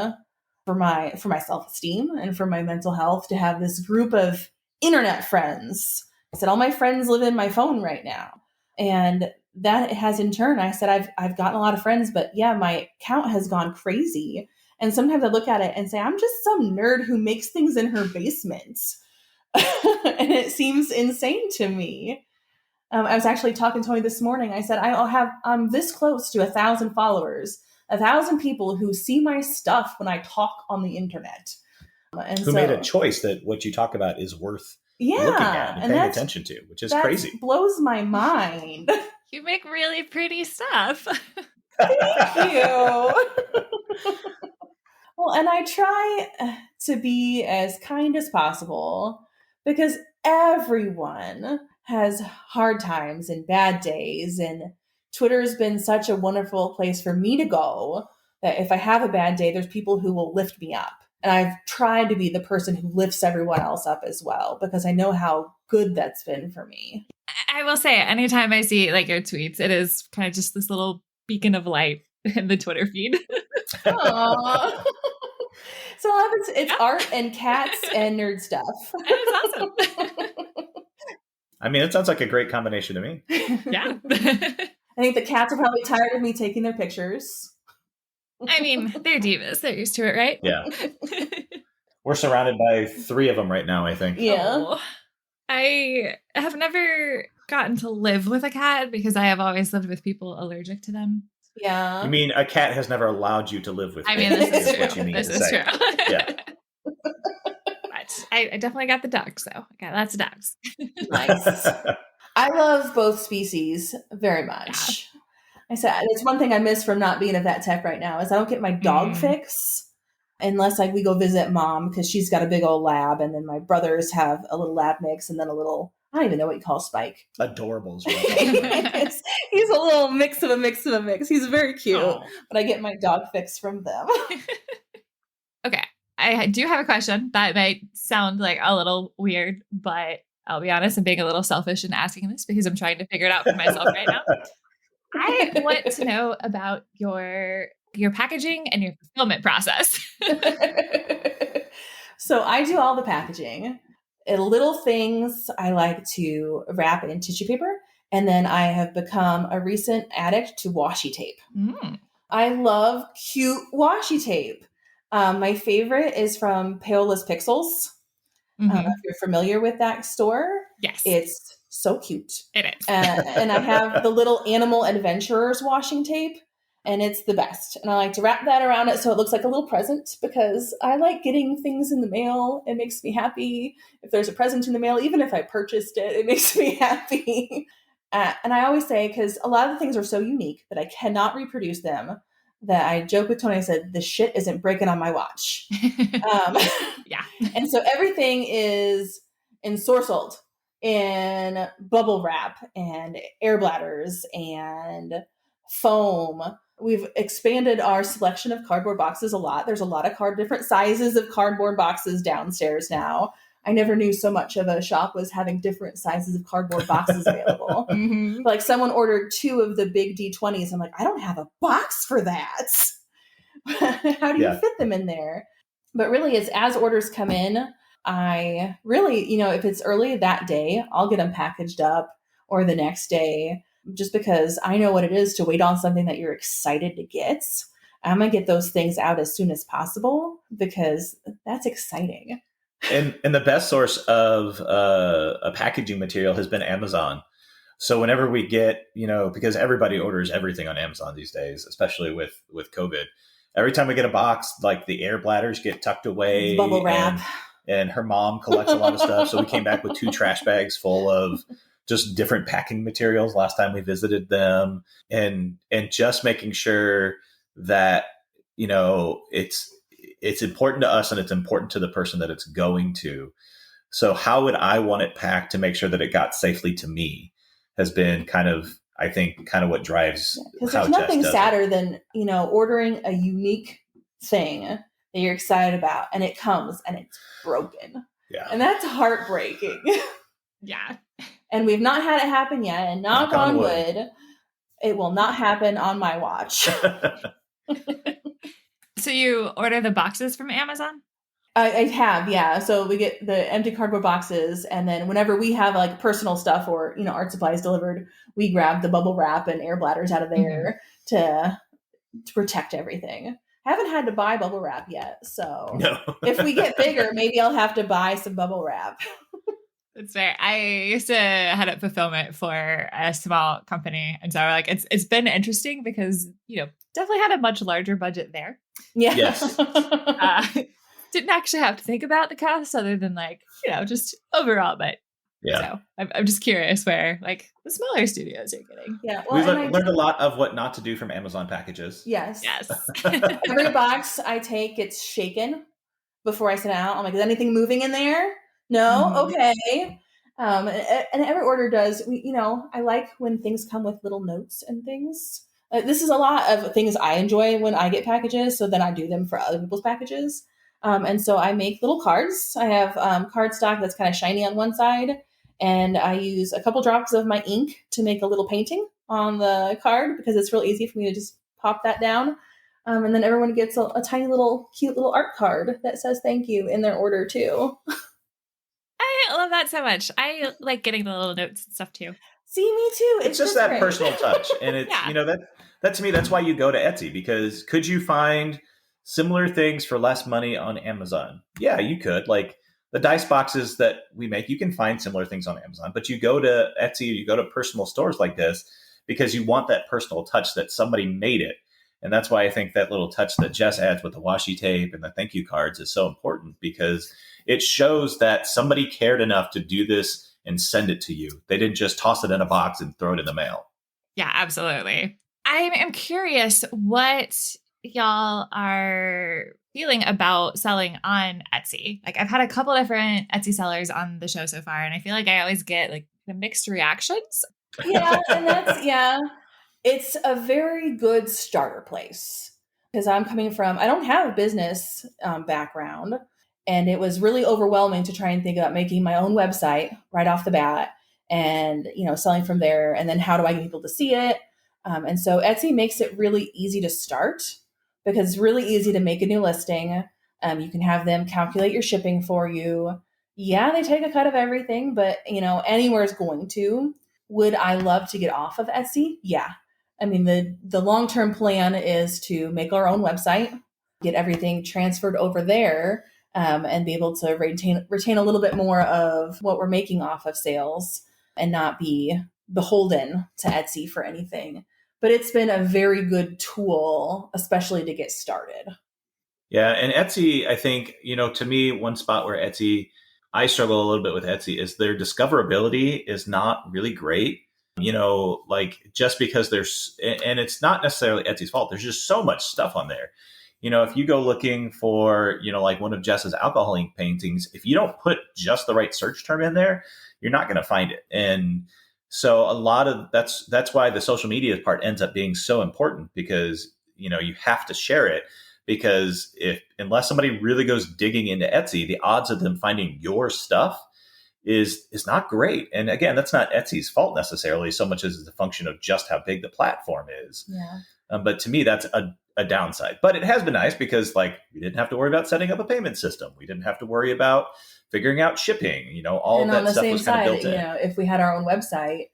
for my self-esteem and for my mental health to have this group of internet friends. I said, all my friends live in my phone right now. And that has in turn, I said, I've gotten a lot of friends, but yeah, my count has gone crazy. And sometimes I look at it and say, I'm just some nerd who makes things in her basement. And it seems insane to me. I was actually talking to Tony this morning. I said, I'm this close to 1,000 followers, 1,000 people who see my stuff when I talk on the internet. And who made a choice that what you talk about is worth looking at and paying attention to, which is crazy. Blows my mind. You make really pretty stuff. Thank you. Well, and I try to be as kind as possible because everyone has hard times and bad days. And Twitter's been such a wonderful place for me to go that if I have a bad day, there's people who will lift me up. And I've tried to be the person who lifts everyone else up as well, because I know how good that's been for me. I will say, anytime I see like your tweets, it is kind of just this little beacon of light in the Twitter feed. Aww. So it's art and cats and nerd stuff. It's awesome. I mean, it sounds like a great combination to me. Yeah. I think the cats are probably tired of me taking their pictures. I mean, they're divas. They're used to it, right? Yeah. We're surrounded by 3 of them right now, I think. Yeah. Oh. I have never gotten to live with a cat because I have always lived with people allergic to them. Yeah. You mean a cat has never allowed you to live with? I mean, this is true. What you mean this to is say. true. Yeah. But I definitely got the dogs, though. I got lots of dogs. Nice. I love both species very much. Yeah. I said it's one thing I miss from not being a vet tech right now is I don't get my dog fix unless we go visit mom because she's got a big old lab, and then my brothers have a little lab mix and then a little, I don't even know what you call Spike. Adorable as well. He's a little mix of a mix of a mix. He's very cute, Aww. but I get my dog fix from them. Okay. I do have a question that might sound like a little weird, but I'll be honest, I'm being a little selfish in asking this because I'm trying to figure it out for myself right now. I want to know about your packaging and your fulfillment process. So I do all the packaging. Little things I like to wrap in tissue paper. And then I have become a recent addict to washi tape. I love cute washi tape. My favorite is from Paola's Pixels. If you're familiar with that store, Yes. It's so cute. It is. And I have the little Animal Adventurers washing tape, and it's the best. And I like to wrap that around it so it looks like a little present, because I like getting things in the mail. It makes me happy. If there's a present in the mail, even if I purchased it, it makes me happy. And I always say, because a lot of the things are so unique that I cannot reproduce them, that I joke with Tony, I said, the shit isn't breaking on my watch. Yeah. And so everything is ensorcelled in bubble wrap and air bladders and foam. We've expanded our selection of cardboard boxes a lot. There's a lot of different sizes of cardboard boxes downstairs now. I never knew so much of a shop was having different sizes of cardboard boxes available. Like someone ordered 2 of the big D20s. I'm like, I don't have a box for that. How do you fit them in there? But really, it's as orders come in, I really, if it's early that day, I'll get them packaged up, or the next day, just because I know what it is to wait on something that you're excited to get. I'm going to get those things out as soon as possible, because that's exciting. And the best source of a packaging material has been Amazon. So whenever we get, because everybody orders everything on Amazon these days, especially with COVID, every time we get a box, like the air bladders get tucked away. Bubble wrap. And her mom collects a lot of stuff. So we came back with 2 trash bags full of just different packing materials last time we visited them. And just making sure that, it's important to us and it's important to the person that it's going to. So how would I want it packed to make sure that it got safely to me has been kind of what drives. Because there's nothing sadder than, ordering a unique thing that you're excited about, and it comes and it's broken. Yeah. And that's heartbreaking. Yeah. And we've not had it happen yet, and knock on wood, it will not happen on my watch. So you order the boxes from Amazon? I have, yeah. So we get the empty cardboard boxes, and then whenever we have like personal stuff or, art supplies delivered, we grab the bubble wrap and air bladders out of there to protect everything. I haven't had to buy bubble wrap yet. So if we get bigger, maybe I'll have to buy some bubble wrap. That's fair. I used to head up fulfillment for a small company. And so it's been interesting because, definitely had a much larger budget there. Yeah. Yes. Didn't actually have to think about the costs other than just overall. But so I'm just curious where the smaller studios are getting. Yeah. Well, we've learned a lot of what not to do from Amazon packages. Yes. Every box I take gets shaken before I send it out. I'm like, is anything moving in there? No. Okay. And every order does. I like when things come with little notes and things. This is a lot of things I enjoy when I get packages, so then I do them for other people's packages. And so I make little cards. I have cardstock that's kind of shiny on one side, and I use a couple drops of my ink to make a little painting on the card, because it's real easy for me to just pop that down. And then everyone gets a tiny little cute little art card that says thank you in their order too. I love that so much. I like getting the little notes and stuff too. See, me too. It's just that personal touch. And it's, that to me, that's why you go to Etsy, because could you find similar things for less money on Amazon? Yeah, you could. Like the dice boxes that we make, you can find similar things on Amazon, but you go to Etsy, you go to personal stores like this because you want that personal touch that somebody made it. And that's why I think that little touch that Jess adds with the washi tape and the thank you cards is so important, because it shows that somebody cared enough to do this and send it to you. They didn't just toss it in a box and throw it in the mail. Yeah, absolutely. I'm curious what y'all are feeling about selling on Etsy. I've had a couple different Etsy sellers on the show so far, and I feel like I always get the mixed reactions. Yeah, and it's a very good starter place, because I don't have a business background, and it was really overwhelming to try and think about making my own website right off the bat and, selling from there. And then how do I get people to see it? And so Etsy makes it really easy to start, because it's really easy to make a new listing. You can have them calculate your shipping for you. Yeah, they take a cut of everything, but anywhere is going to. Would I love to get off of Etsy? Yeah. I mean, the long-term plan is to make our own website, get everything transferred over there, and be able to retain a little bit more of what we're making off of sales and not be beholden to Etsy for anything. But it's been a very good tool, especially to get started. Yeah. And Etsy, I think, to me, one spot where I struggle a little bit with Etsy is their discoverability is not really great. Like just because and it's not necessarily Etsy's fault. There's just so much stuff on there. If you go looking for, like one of Jess's alcohol ink paintings, if you don't put just the right search term in there, you're not going to find it. And so a lot of that's why the social media part ends up being so important, because, you have to share it, because unless somebody really goes digging into Etsy, the odds of them finding your stuff is not great. And again, that's not Etsy's fault necessarily so much as it's a function of just how big the platform is. Yeah. But to me, that's a downside. But it has been nice because we didn't have to worry about setting up a payment system. We didn't have to worry about figuring out shipping. All and of on that the stuff same was kind of side, built in. if we had our own website,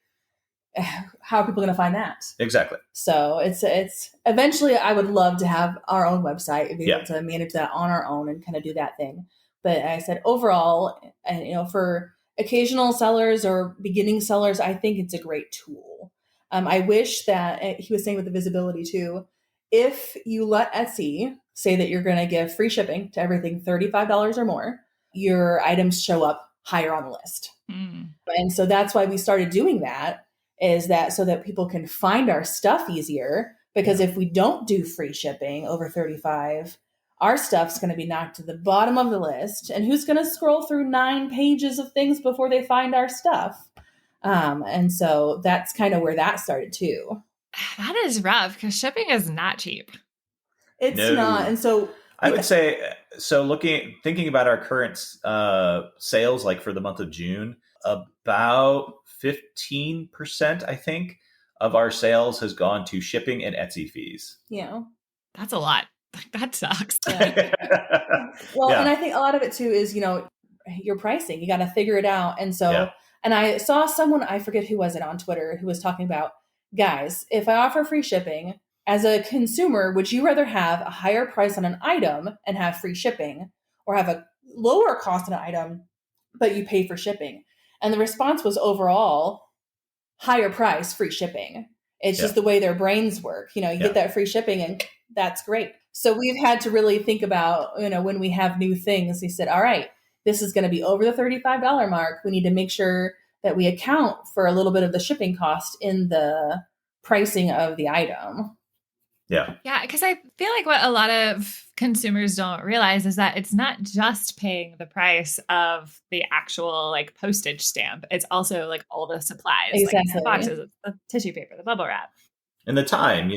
how are people going to find that? Exactly. So it's eventually I would love to have our own website and be able to manage that on our own and kind of do that thing. But I said overall, and for occasional sellers or beginning sellers, I think it's a great tool. I wish that he was saying with the visibility too, if you let Etsy say that you're going to give free shipping to everything $35 or more, your items show up higher on the list. And so that's why we started doing that, is that so that people can find our stuff easier. Because if we don't do free shipping over 35, our stuff's going to be knocked to the bottom of the list. And who's going to scroll through 9 pages of things before they find our stuff? And so that's kind of where that started too. That is rough because shipping is not cheap. It's not. And so I would say, thinking about our current sales, like for the month of June, about 15%, I think, of our sales has gone to shipping and Etsy fees. Yeah. That's a lot. That sucks. Yeah. Well, and I think a lot of it too is, your pricing. You got to figure it out. And so, and I saw someone, I forget who was it on Twitter, who was talking about, guys, if I offer free shipping, as a consumer, would you rather have a higher price on an item and have free shipping, or have a lower cost on an item, but you pay for shipping? And the response was overall higher price, free shipping. It's just the way their brains work. You get that free shipping and that's great. So we've had to really think about, when we have new things, we said, all right, this is going to be over the $35 mark. We need to make sure that we account for a little bit of the shipping cost in the pricing of the item. Yeah. Yeah. Because I feel like what a lot of consumers don't realize is that it's not just paying the price of the actual postage stamp. It's also all the supplies, exactly. The boxes, the tissue paper, the bubble wrap. And the time,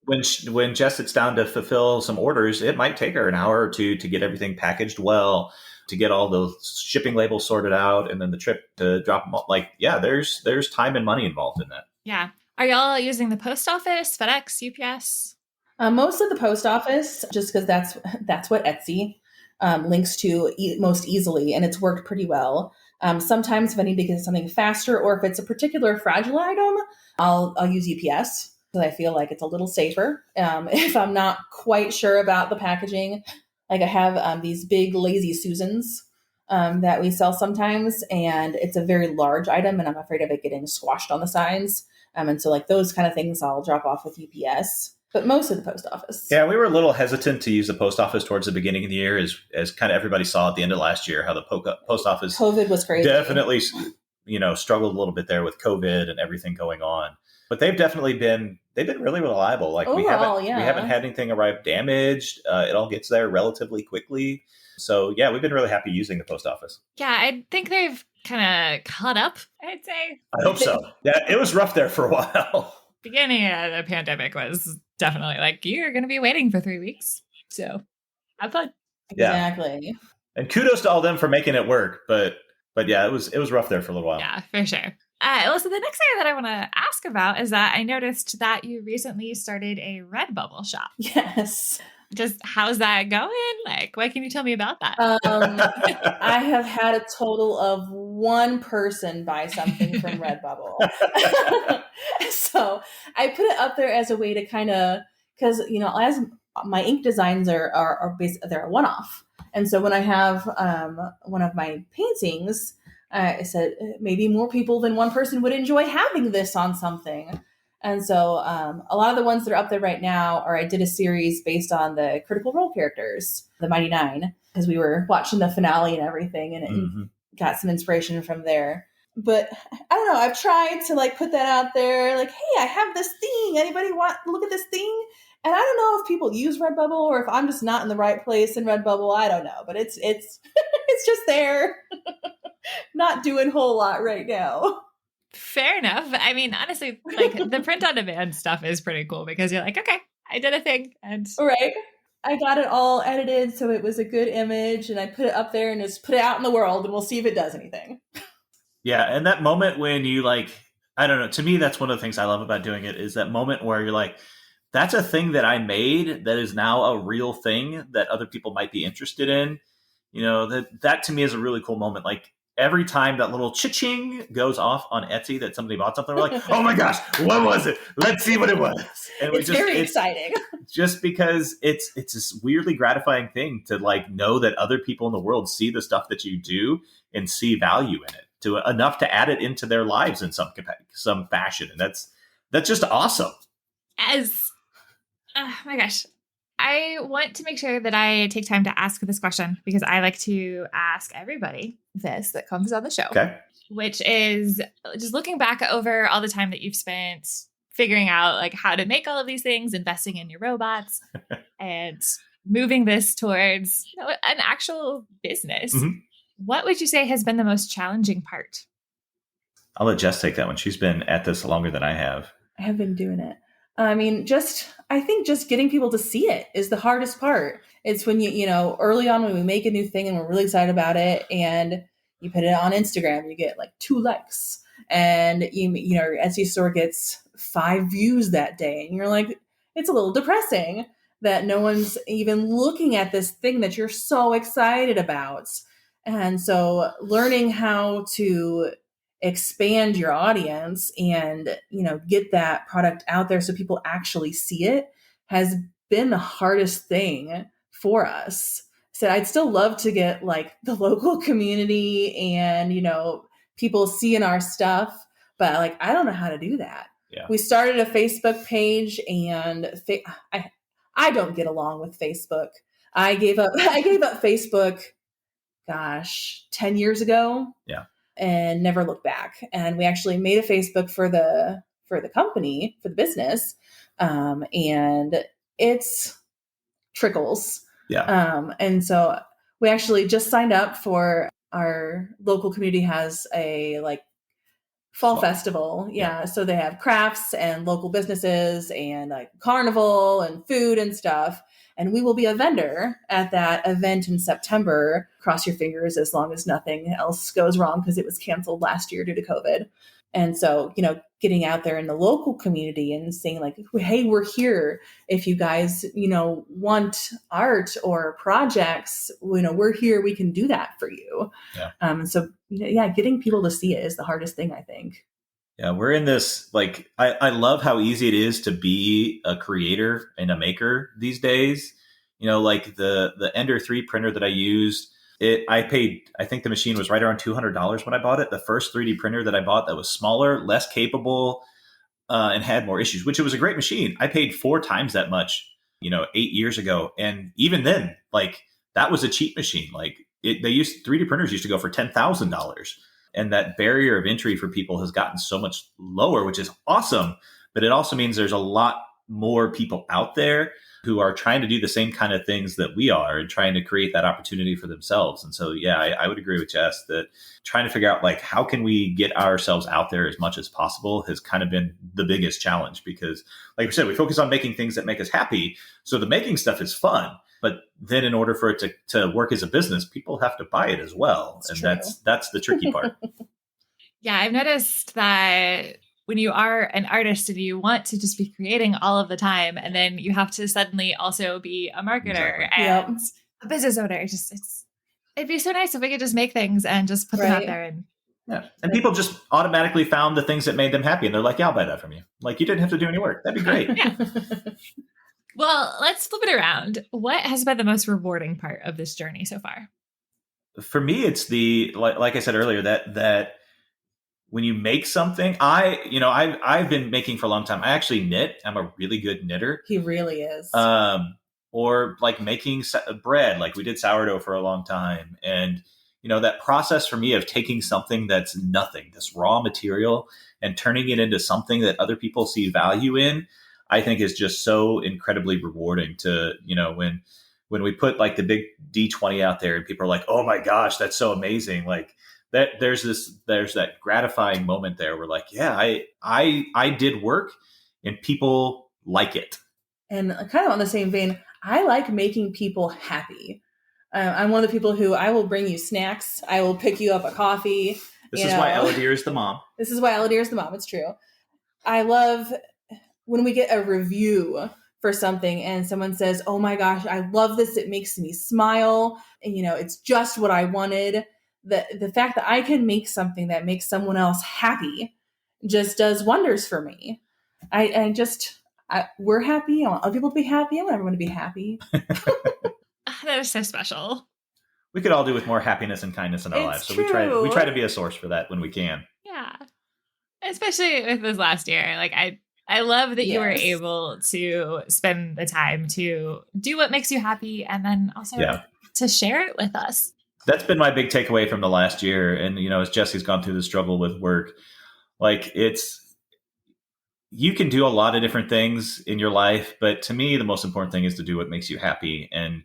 when Jess sits down to fulfill some orders, it might take her an hour or two to get everything packaged well, to get all the shipping labels sorted out, and then the trip to drop them off. There's time and money involved in that. Yeah. Are y'all using the post office, FedEx, UPS? Most of the post office, just because that's what Etsy links to most easily, and it's worked pretty well. Sometimes if I need to get something faster, or if it's a particular fragile item, I'll use UPS because I feel like it's a little safer. If I'm not quite sure about the packaging, I have these big Lazy Susans that we sell sometimes, and it's a very large item, and I'm afraid of it getting squashed on the sides. And so those kind of things I'll drop off with UPS, but most of the post office. Yeah, we were a little hesitant to use the post office towards the beginning of the year, as kind of everybody saw at the end of last year how the post office COVID was crazy. Definitely, struggled a little bit there with COVID and everything going on. But they've been really reliable. Overall, we haven't had anything arrive damaged. It all gets there relatively quickly. So yeah, we've been really happy using the post office. Yeah, I think they've kind of caught up, I'd say. I hope so. Yeah, it was rough there for a while. Beginning of the pandemic was definitely you're going to be waiting for 3 weeks. So have fun. Exactly. Yeah. And kudos to all them for making it work. But yeah, it was rough there for a little while. Yeah, for sure. So the next thing that I want to ask about is that I noticed that you recently started a Redbubble shop. Yes. Just how's that going? What can you tell me about that? I have had a total of one person buy something from Redbubble. So I put it up there as a way to kind of, because, as my ink designs are basically, they're a one-off. And so when I have one of my paintings, I said maybe more people than one person would enjoy having this on something. And so a lot of the ones that are up there right now I did a series based on the Critical Role characters, the Mighty Nine, because we were watching the finale and everything, and it got some inspiration from there. But I don't know, I've tried to like put that out there, like, hey, I have this thing. Anybody want to look at this thing? And I don't know if people use Redbubble or if I'm just not in the right place in Redbubble. I don't know, but it's it's just there, not doing a whole lot right now. Fair enough. I mean, honestly, like the print on demand stuff is pretty cool because you're like, okay, I did a thing. And right. I got it all edited so it was a good image, and I put it up there and just put it out in the world, and we'll see if it does anything. Yeah. And that moment when you like, I don't know, to me, that's one of the things I love about doing it is that moment where you're like, that's a thing that I made that is now a real thing that other people might be interested in. That to me is a really cool moment. Like, every time that little cha-ching goes off on Etsy that somebody bought something, we're like, oh my gosh, what was it? Let's see what it was. And it's very exciting. Just because it's this weirdly gratifying thing to like know that other people in the world see the stuff that you do and see value in it enough to add it into their lives in some fashion. And that's just awesome. Oh my gosh. I want to make sure that I take time to ask this question because I like to ask everybody this that comes on the show. Okay. Which is just looking back over all the time that you've spent figuring out like how to make all of these things, investing in your robots and moving this towards an actual business. Mm-hmm. What would you say has been the most challenging part? I'll let Jess take that one. She's been at this longer than I have. I have been doing it. I mean, I think just getting people to see it is the hardest part. It's when early on when we make a new thing and we're really excited about it and you put it on Instagram, you get like 2 likes and your Etsy store gets 5 views that day. And you're like, it's a little depressing that no one's even looking at this thing that you're so excited about. And so learning how to expand your audience and get that product out there so people actually see it has been the hardest thing for us. So I'd still love to get like the local community and people seeing our stuff, but like I don't know how to do that. Yeah. We started a Facebook page and I don't get along with Facebook. I gave up Facebook 10 years ago. Yeah. And never looked back. And we actually made a Facebook for the company, for the business. And it's trickles. Yeah. And so we actually just signed up for our local community has a like fall festival. Yeah. So they have crafts and local businesses and like carnival and food and stuff. And we will be a vendor at that event in September. Cross your fingers as long as nothing else goes wrong because it was canceled last year due to COVID. And so, getting out there in the local community and saying like, hey, we're here. If you guys, want art or projects, we're here. We can do that for you. Yeah. So, getting people to see it is the hardest thing, I think. Yeah, we're in this, like, I love how easy it is to be a creator and a maker these days. Like the Ender 3 printer that I used, I think the machine was right around $200 when I bought it. The first 3D printer that I bought that was smaller, less capable, and had more issues, which it was a great machine. I paid 4 times that much, 8 years ago. And even then, like, that was a cheap machine. Like, 3D printers used to go for $10,000. And that barrier of entry for people has gotten so much lower, which is awesome. But it also means there's a lot more people out there who are trying to do the same kind of things that we are and trying to create that opportunity for themselves. And so, yeah, I would agree with Jess that trying to figure out like how can we get ourselves out there as much as possible has kind of been the biggest challenge because, like we said, we focus on making things that make us happy. So the making stuff is fun. But then in order for it to work as a business, people have to buy it as well. That's the tricky part. Yeah, I've noticed that when you are an artist and you want to just be creating all of the time, and then you have to suddenly also be a marketer and a business owner. It'd be so nice if we could just make things and just put them out there and Yeah. And people just automatically found the things that made them happy. And they're like, yeah, I'll buy that from you. Like, you didn't have to do any work. That'd be great. Yeah. Well, let's flip it around. What has been the most rewarding part of this journey so far? For me, it's like I said earlier, that when you make something, I've been making for a long time. I actually knit. I'm a really good knitter. He really is. Or like making bread, like we did sourdough for a long time. And, that process for me of taking something that's nothing, this raw material, and turning it into something that other people see value in, I think is just so incredibly rewarding to, when we put like the big D20 out there and people are like, oh my gosh, that's so amazing. Like that there's that gratifying moment there where like, yeah, I did work and people like it. And kind of on the same vein, I like making people happy. I'm one of the people who I will bring you snacks. I will pick you up a coffee. This is why Ella Deer is the mom. This is why Ella Deer is the mom. It's true. I love when we get a review for something and someone says, oh my gosh, I love this. It makes me smile. And, it's just what I wanted. The fact that I can make something that makes someone else happy just does wonders for me. We're happy. I want other people to be happy. I want everyone to be happy. That is so special. We could all do with more happiness and kindness in our lives. So true. we try to be a source for that when we can. Yeah. Especially with this last year. Like I love that you were able to spend the time to do what makes you happy and then also to share it with us. That's been my big takeaway from the last year. And, as Jesse's gone through the struggle with work, like you can do a lot of different things in your life, but to me, the most important thing is to do what makes you happy. And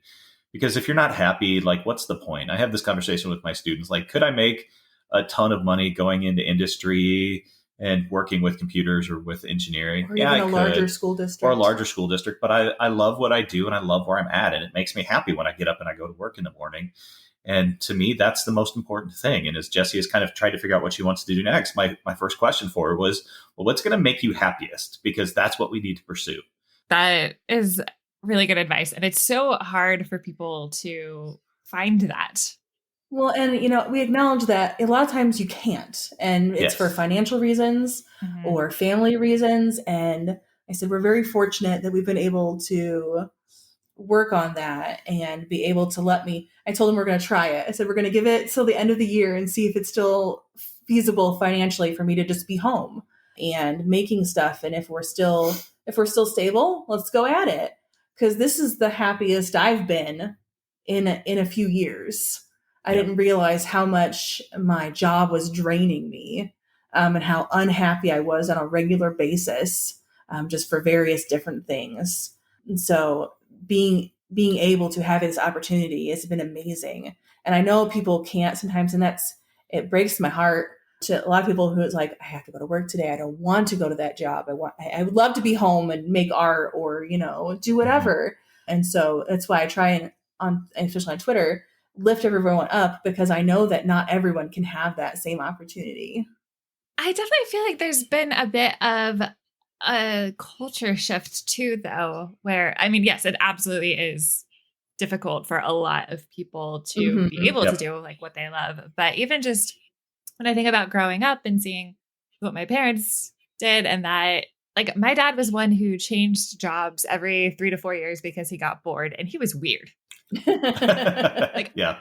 because if you're not happy, like, what's the point? I have this conversation with my students. Like, could I make a ton of money going into industry and working with computers or with engineering? Or even a larger school district. Or a larger school district. But I love what I do and I love where I'm at. And it makes me happy when I get up and I go to work in the morning. And to me, that's the most important thing. And as Jessie has kind of tried to figure out what she wants to do next, my first question for her was, well, what's going to make you happiest? Because that's what we need to pursue. That is really good advice. And it's so hard for people to find that. Well, and, we acknowledge that a lot of times you can't. And it's for financial reasons or family reasons. And I said, we're very fortunate that we've been able to work on that and be able to I told them we're going to try it. I said, we're going to give it till the end of the year and see if it's still feasible financially for me to just be home and making stuff. And if we're still stable, let's go at it. Because this is the happiest I've been in a few years. I didn't realize how much my job was draining me and how unhappy I was on a regular basis just for various different things. And so being able to have this opportunity has been amazing. And I know people can't sometimes, and it breaks my heart to a lot of people who it's like, I have to go to work today. I don't want to go to that job. I would love to be home and make art or, do whatever. And so that's why I try especially on Twitter, lift everyone up, because I know that not everyone can have that same opportunity. I definitely feel like there's been a bit of a culture shift too, though, where, yes, it absolutely is difficult for a lot of people to be able to do like what they love. But even just when I think about growing up and seeing what my parents did, and that, like, my dad was one who changed jobs every 3 to 4 years because he got bored, and he was weird.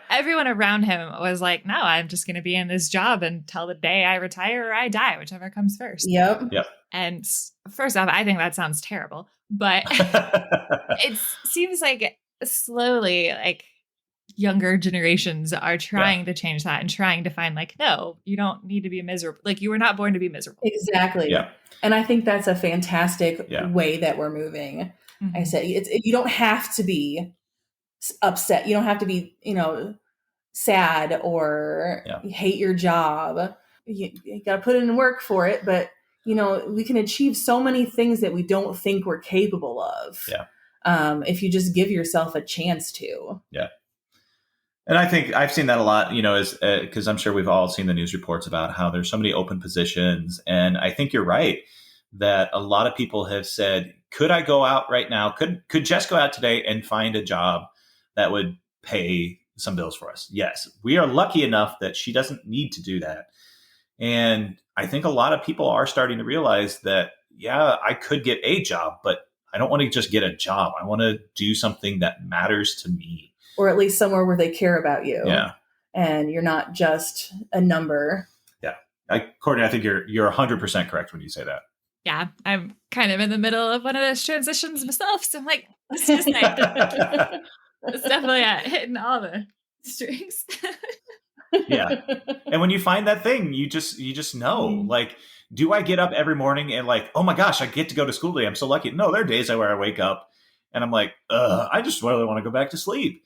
Everyone around him was like, no, I'm just going to be in this job until the day I retire or I die, whichever comes first. Yep. And first off, I think that sounds terrible, but it seems like slowly, like, younger generations are trying to change that and trying to find, like, no, you don't need to be miserable. Like, you were not born to be miserable. Exactly. Yeah. And I think that's a fantastic way that we're moving. I said, you don't have to be upset. You don't have to be, sad or hate your job. You got to put in work for it. But, we can achieve so many things that we don't think we're capable of. If you just give yourself a chance to. Yeah. And I think I've seen that a lot, because I'm sure we've all seen the news reports about how there's so many open positions. And I think you're right that a lot of people have said, could I go out right now? Could Jess go out today and find a job that would pay some bills for us? Yes. We are lucky enough that she doesn't need to do that. And I think a lot of people are starting to realize that, yeah, I could get a job, but I don't want to just get a job. I want to do something that matters to me. Or at least somewhere where they care about you. Yeah. And you're not just a number. Yeah. Courtney, I think you're 100% correct when you say that. Yeah, I'm kind of in the middle of one of those transitions myself. So I'm like, this is nice. It's definitely hitting all the strings. Yeah. And when you find that thing, you just know, like, do I get up every morning and like, oh my gosh, I get to go to school today. I'm so lucky. No, there are days where I wake up and I'm like, I just really want to go back to sleep.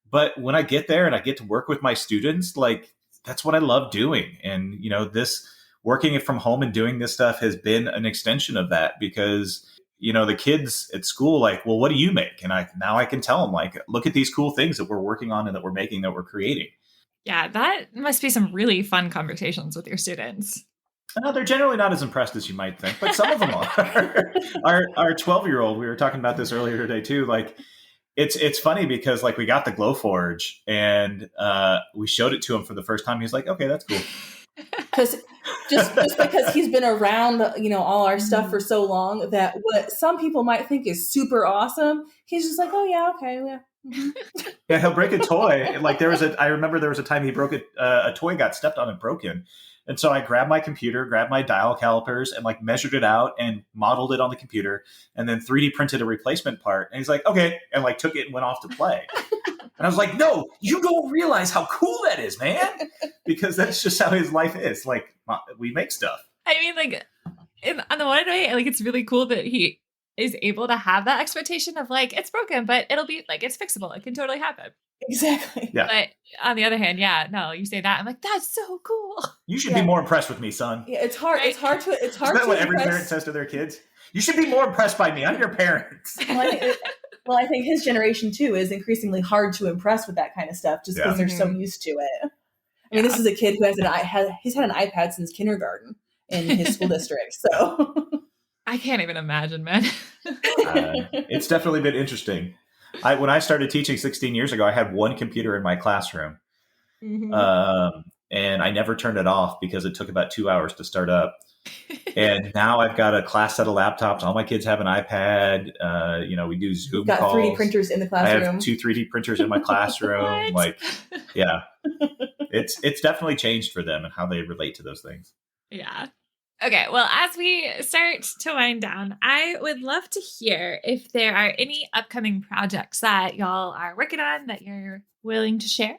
But when I get there and I get to work with my students, like, that's what I love doing. And, this working from home and doing this stuff has been an extension of that because, the kids at school, like, well, what do you make? And now I can tell them, like, look at these cool things that we're working on and that we're making, that we're creating. Yeah, that must be some really fun conversations with your students. No, they're generally not as impressed as you might think, but some of them are. Our 12-year-old, we were talking about this earlier today too. Like, it's funny because like we got the Glowforge and we showed it to him for the first time. He's like, okay, that's cool. Because just because he's been around, all our stuff for so long that what some people might think is super awesome, he's just like, oh yeah, okay, yeah. Yeah, he'll break a toy. Like I remember there was a time he broke it. A toy got stepped on and broken. And so I grabbed my computer, grabbed my dial calipers and like measured it out and modeled it on the computer and then 3D printed a replacement part. And he's like, okay. And like took it and went off to play. And I was like, no, you don't realize how cool that is, man. Because that's just how his life is. Like we make stuff. I mean, like on the one way, like it's really cool that he is able to have that expectation of like, it's broken, but it'll be like, it's fixable. It can totally happen. Exactly. Yeah. But on the other hand, yeah, no, you say that. I'm like, that's so cool. You should be more impressed with me, son. Yeah, it's hard. It's hard to. Isn't that what every parent says to their kids? You should be more impressed by me. I'm your parent. Well, I think his generation too is increasingly hard to impress with that kind of stuff, just because they're so used to it. I mean, this is a kid who he's had an iPad since kindergarten in his school district. So I can't even imagine, man. It's definitely been interesting. When I started teaching 16 years ago, I had one computer in my classroom. Mm-hmm. And I never turned it off because it took about 2 hours to start up. And now I've got a class set of laptops. All my kids have an iPad. We do Zoom calls. Got 3D printers in the classroom. I have 2 3D printers in my classroom. Like, yeah, it's definitely changed for them and how they relate to those things. Yeah. Okay, well, as we start to wind down, I would love to hear if there are any upcoming projects that y'all are working on that you're willing to share.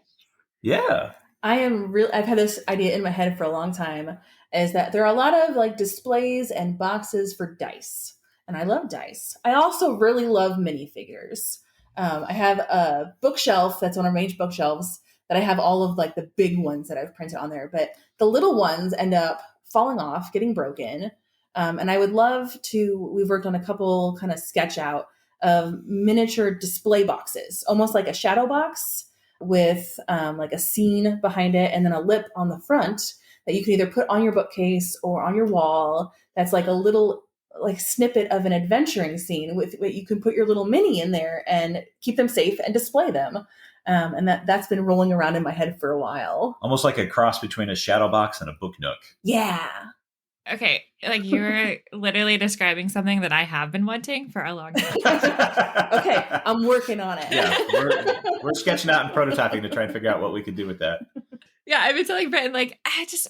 Yeah. I've had this idea in my head for a long time, is that there are a lot of like displays and boxes for dice. And I love dice. I also really love minifigures. I have a bookshelf that's on arranged bookshelves that I have all of like the big ones that I've printed on there. But the little ones end up falling off, getting broken. And I would love to, we've worked on a couple kind of sketch out of miniature display boxes, almost like a shadow box with like a scene behind it and then a lip on the front that you can either put on your bookcase or on your wall. That's like a little like snippet of an adventuring scene with you can put your little mini in there and keep them safe and display them. And that's been rolling around in my head for a while. Almost like a cross between a shadow box and a book nook. Yeah. Okay. Like you're literally describing something that I have been wanting for a long time. Okay. I'm working on it. Yeah. We're sketching out and prototyping to try and figure out what we could do with that. Yeah. I've been telling Britton, like,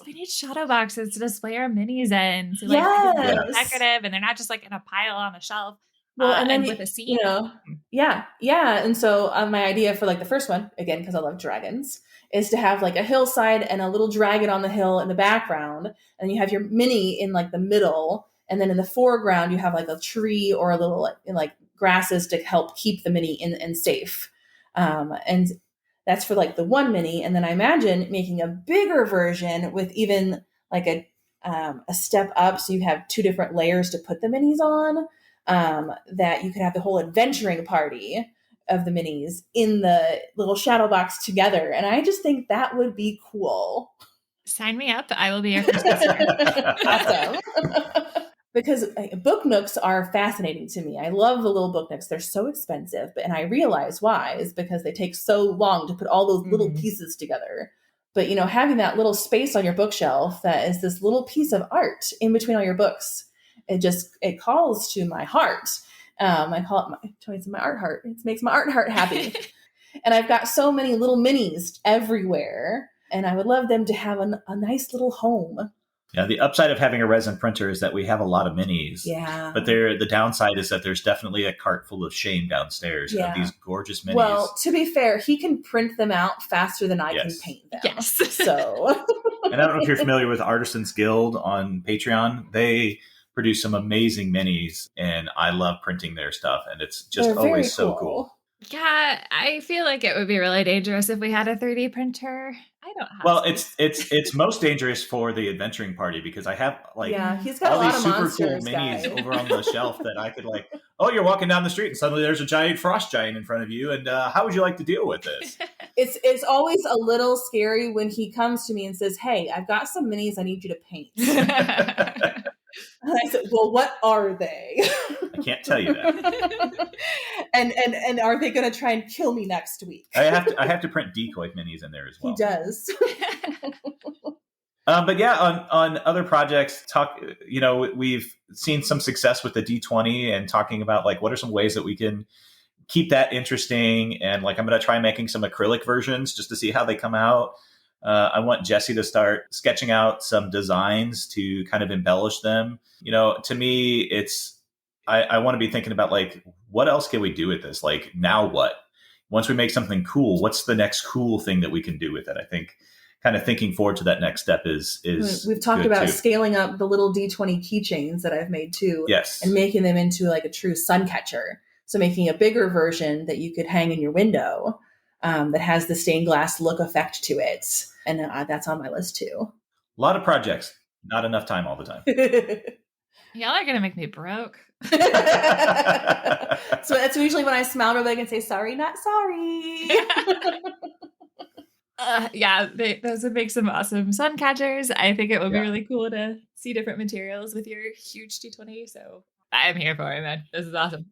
we need shadow boxes to display our minis in. So like they're decorative and they're not just like in a pile on a shelf. Well, and then with a scene. Yeah. And so my idea for like the first one, again, because I love dragons, is to have like a hillside and a little dragon on the hill in the background. And you have your mini in like the middle. And then in the foreground, you have like a tree or a little like grasses to help keep the mini in safe. And that's for like the one mini. And then I imagine making a bigger version with even like a step up. So you have 2 different layers to put the minis on. That you could have the whole adventuring party of the minis in the little shadow box together. And I just think that would be cool. Sign me up. I will be your first customer. Awesome. Because book nooks are fascinating to me. I love the little book nooks. They're so expensive, and I realize why is because they take so long to put all those little pieces together. But, having that little space on your bookshelf that is this little piece of art in between all your books, it calls to my heart. I call it my art heart. It makes my art heart happy. And I've got so many little minis everywhere, and I would love them to have a nice little home. Yeah, the upside of having a resin printer is that we have a lot of minis. Yeah. But the downside is that there's definitely a cart full of shame downstairs of these gorgeous minis. Well, to be fair, he can print them out faster than I can paint them. Yes. So. And I don't know if you're familiar with Artisans Guild on Patreon. They produce some amazing minis, and I love printing their stuff. And it's just always so cool. Yeah, I feel like it would be really dangerous if we had a 3D printer. I don't have. Well, it's most dangerous for the adventuring party because I have he's got all a lot these of super monsters, cool minis guys. over on the shelf that I could you're walking down the street and suddenly there's a giant frost giant in front of you, and how would you like to deal with this? It's always a little scary when he comes to me and says, "Hey, I've got some minis I need you to paint." And I said, "Well, what are they?" I can't tell you that. and are they going to try and kill me next week? I have to print decoy minis in there as well. He does. But yeah, on other projects, we've seen some success with the D20 and talking about what are some ways that we can keep that interesting. And I'm going to try making some acrylic versions just to see how they come out. I want Jesse to start sketching out some designs to kind of embellish them. To me, I want to be thinking about what else can we do with this? Now what? Once we make something cool, what's the next cool thing that we can do with it? I think kind of thinking forward to that next step is we've talked about too. Scaling up the little D20 keychains that I've made too. Yes. And making them into a true sun catcher. So making a bigger version that you could hang in your window that has the stained glass look effect to it. And that's on my list too. A lot of projects, not enough time all the time. Y'all are going to make me broke. So that's usually when I smile real big and say, "Sorry, not sorry." Those would make some awesome sun catchers. I think it would be really cool to see different materials with your huge D20. So I am here for it, man. This is awesome.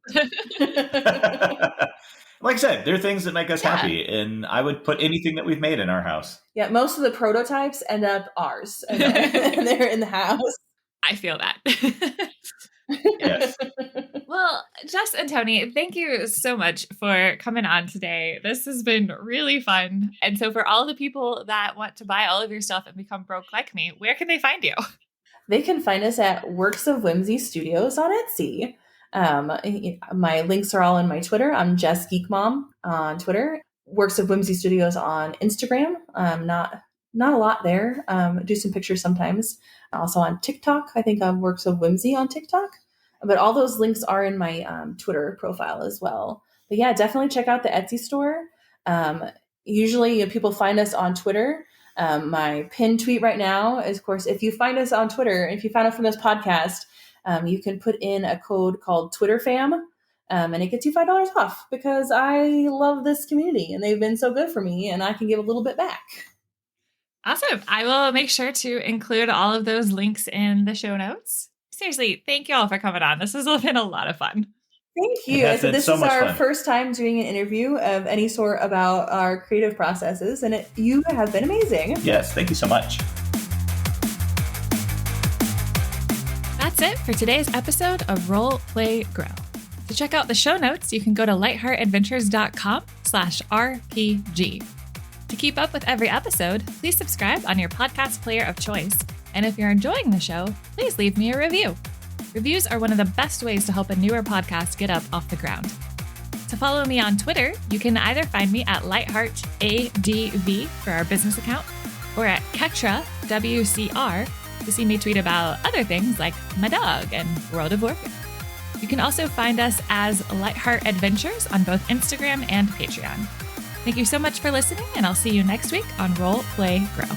Like I said, there are things that make us happy, and I would put anything that we've made in our house. Yeah, most of the prototypes end up ours, and they're in the house. I feel that. Yes. Well, Jess and Tony, thank you so much for coming on today. This has been really fun. And so for all the people that want to buy all of your stuff and become broke like me, where can they find you? They can find us at Works of Whimsy Studios on Etsy. My links are all in my Twitter. I'm Jess Geek Mom on Twitter. Works of Whimsy Studios on Instagram. Not a lot there. Do some pictures sometimes. Also on TikTok. I think I'm Works of Whimsy on TikTok. But all those links are in my Twitter profile as well. But yeah, definitely check out the Etsy store. Usually people find us on Twitter. My pinned tweet right now is, of course, if you find us on Twitter, if you found us from this podcast, you can put in a code called TwitterFam, and it gets you $5 off because I love this community and they've been so good for me and I can give a little bit back. Awesome. I will make sure to include all of those links in the show notes. Seriously, thank you all for coming on. This has been a lot of fun. Thank you. So this is our first time doing an interview of any sort about our creative processes, and you have been amazing. Yes, thank you so much. That's it for today's episode of Role Play Grow. To check out the show notes, you can go to lightheartadventures.com/RPG. To keep up with every episode, please subscribe on your podcast player of choice. And if you're enjoying the show, please leave me a review. Reviews are one of the best ways to help a newer podcast get up off the ground. To follow me on Twitter, you can either find me at LightheartADV for our business account, or at Ketra WCR to see me tweet about other things like my dog and World of Warcraft. You can also find us as Lightheart Adventures on both Instagram and Patreon. Thank you so much for listening, and I'll see you next week on Role Play Grow.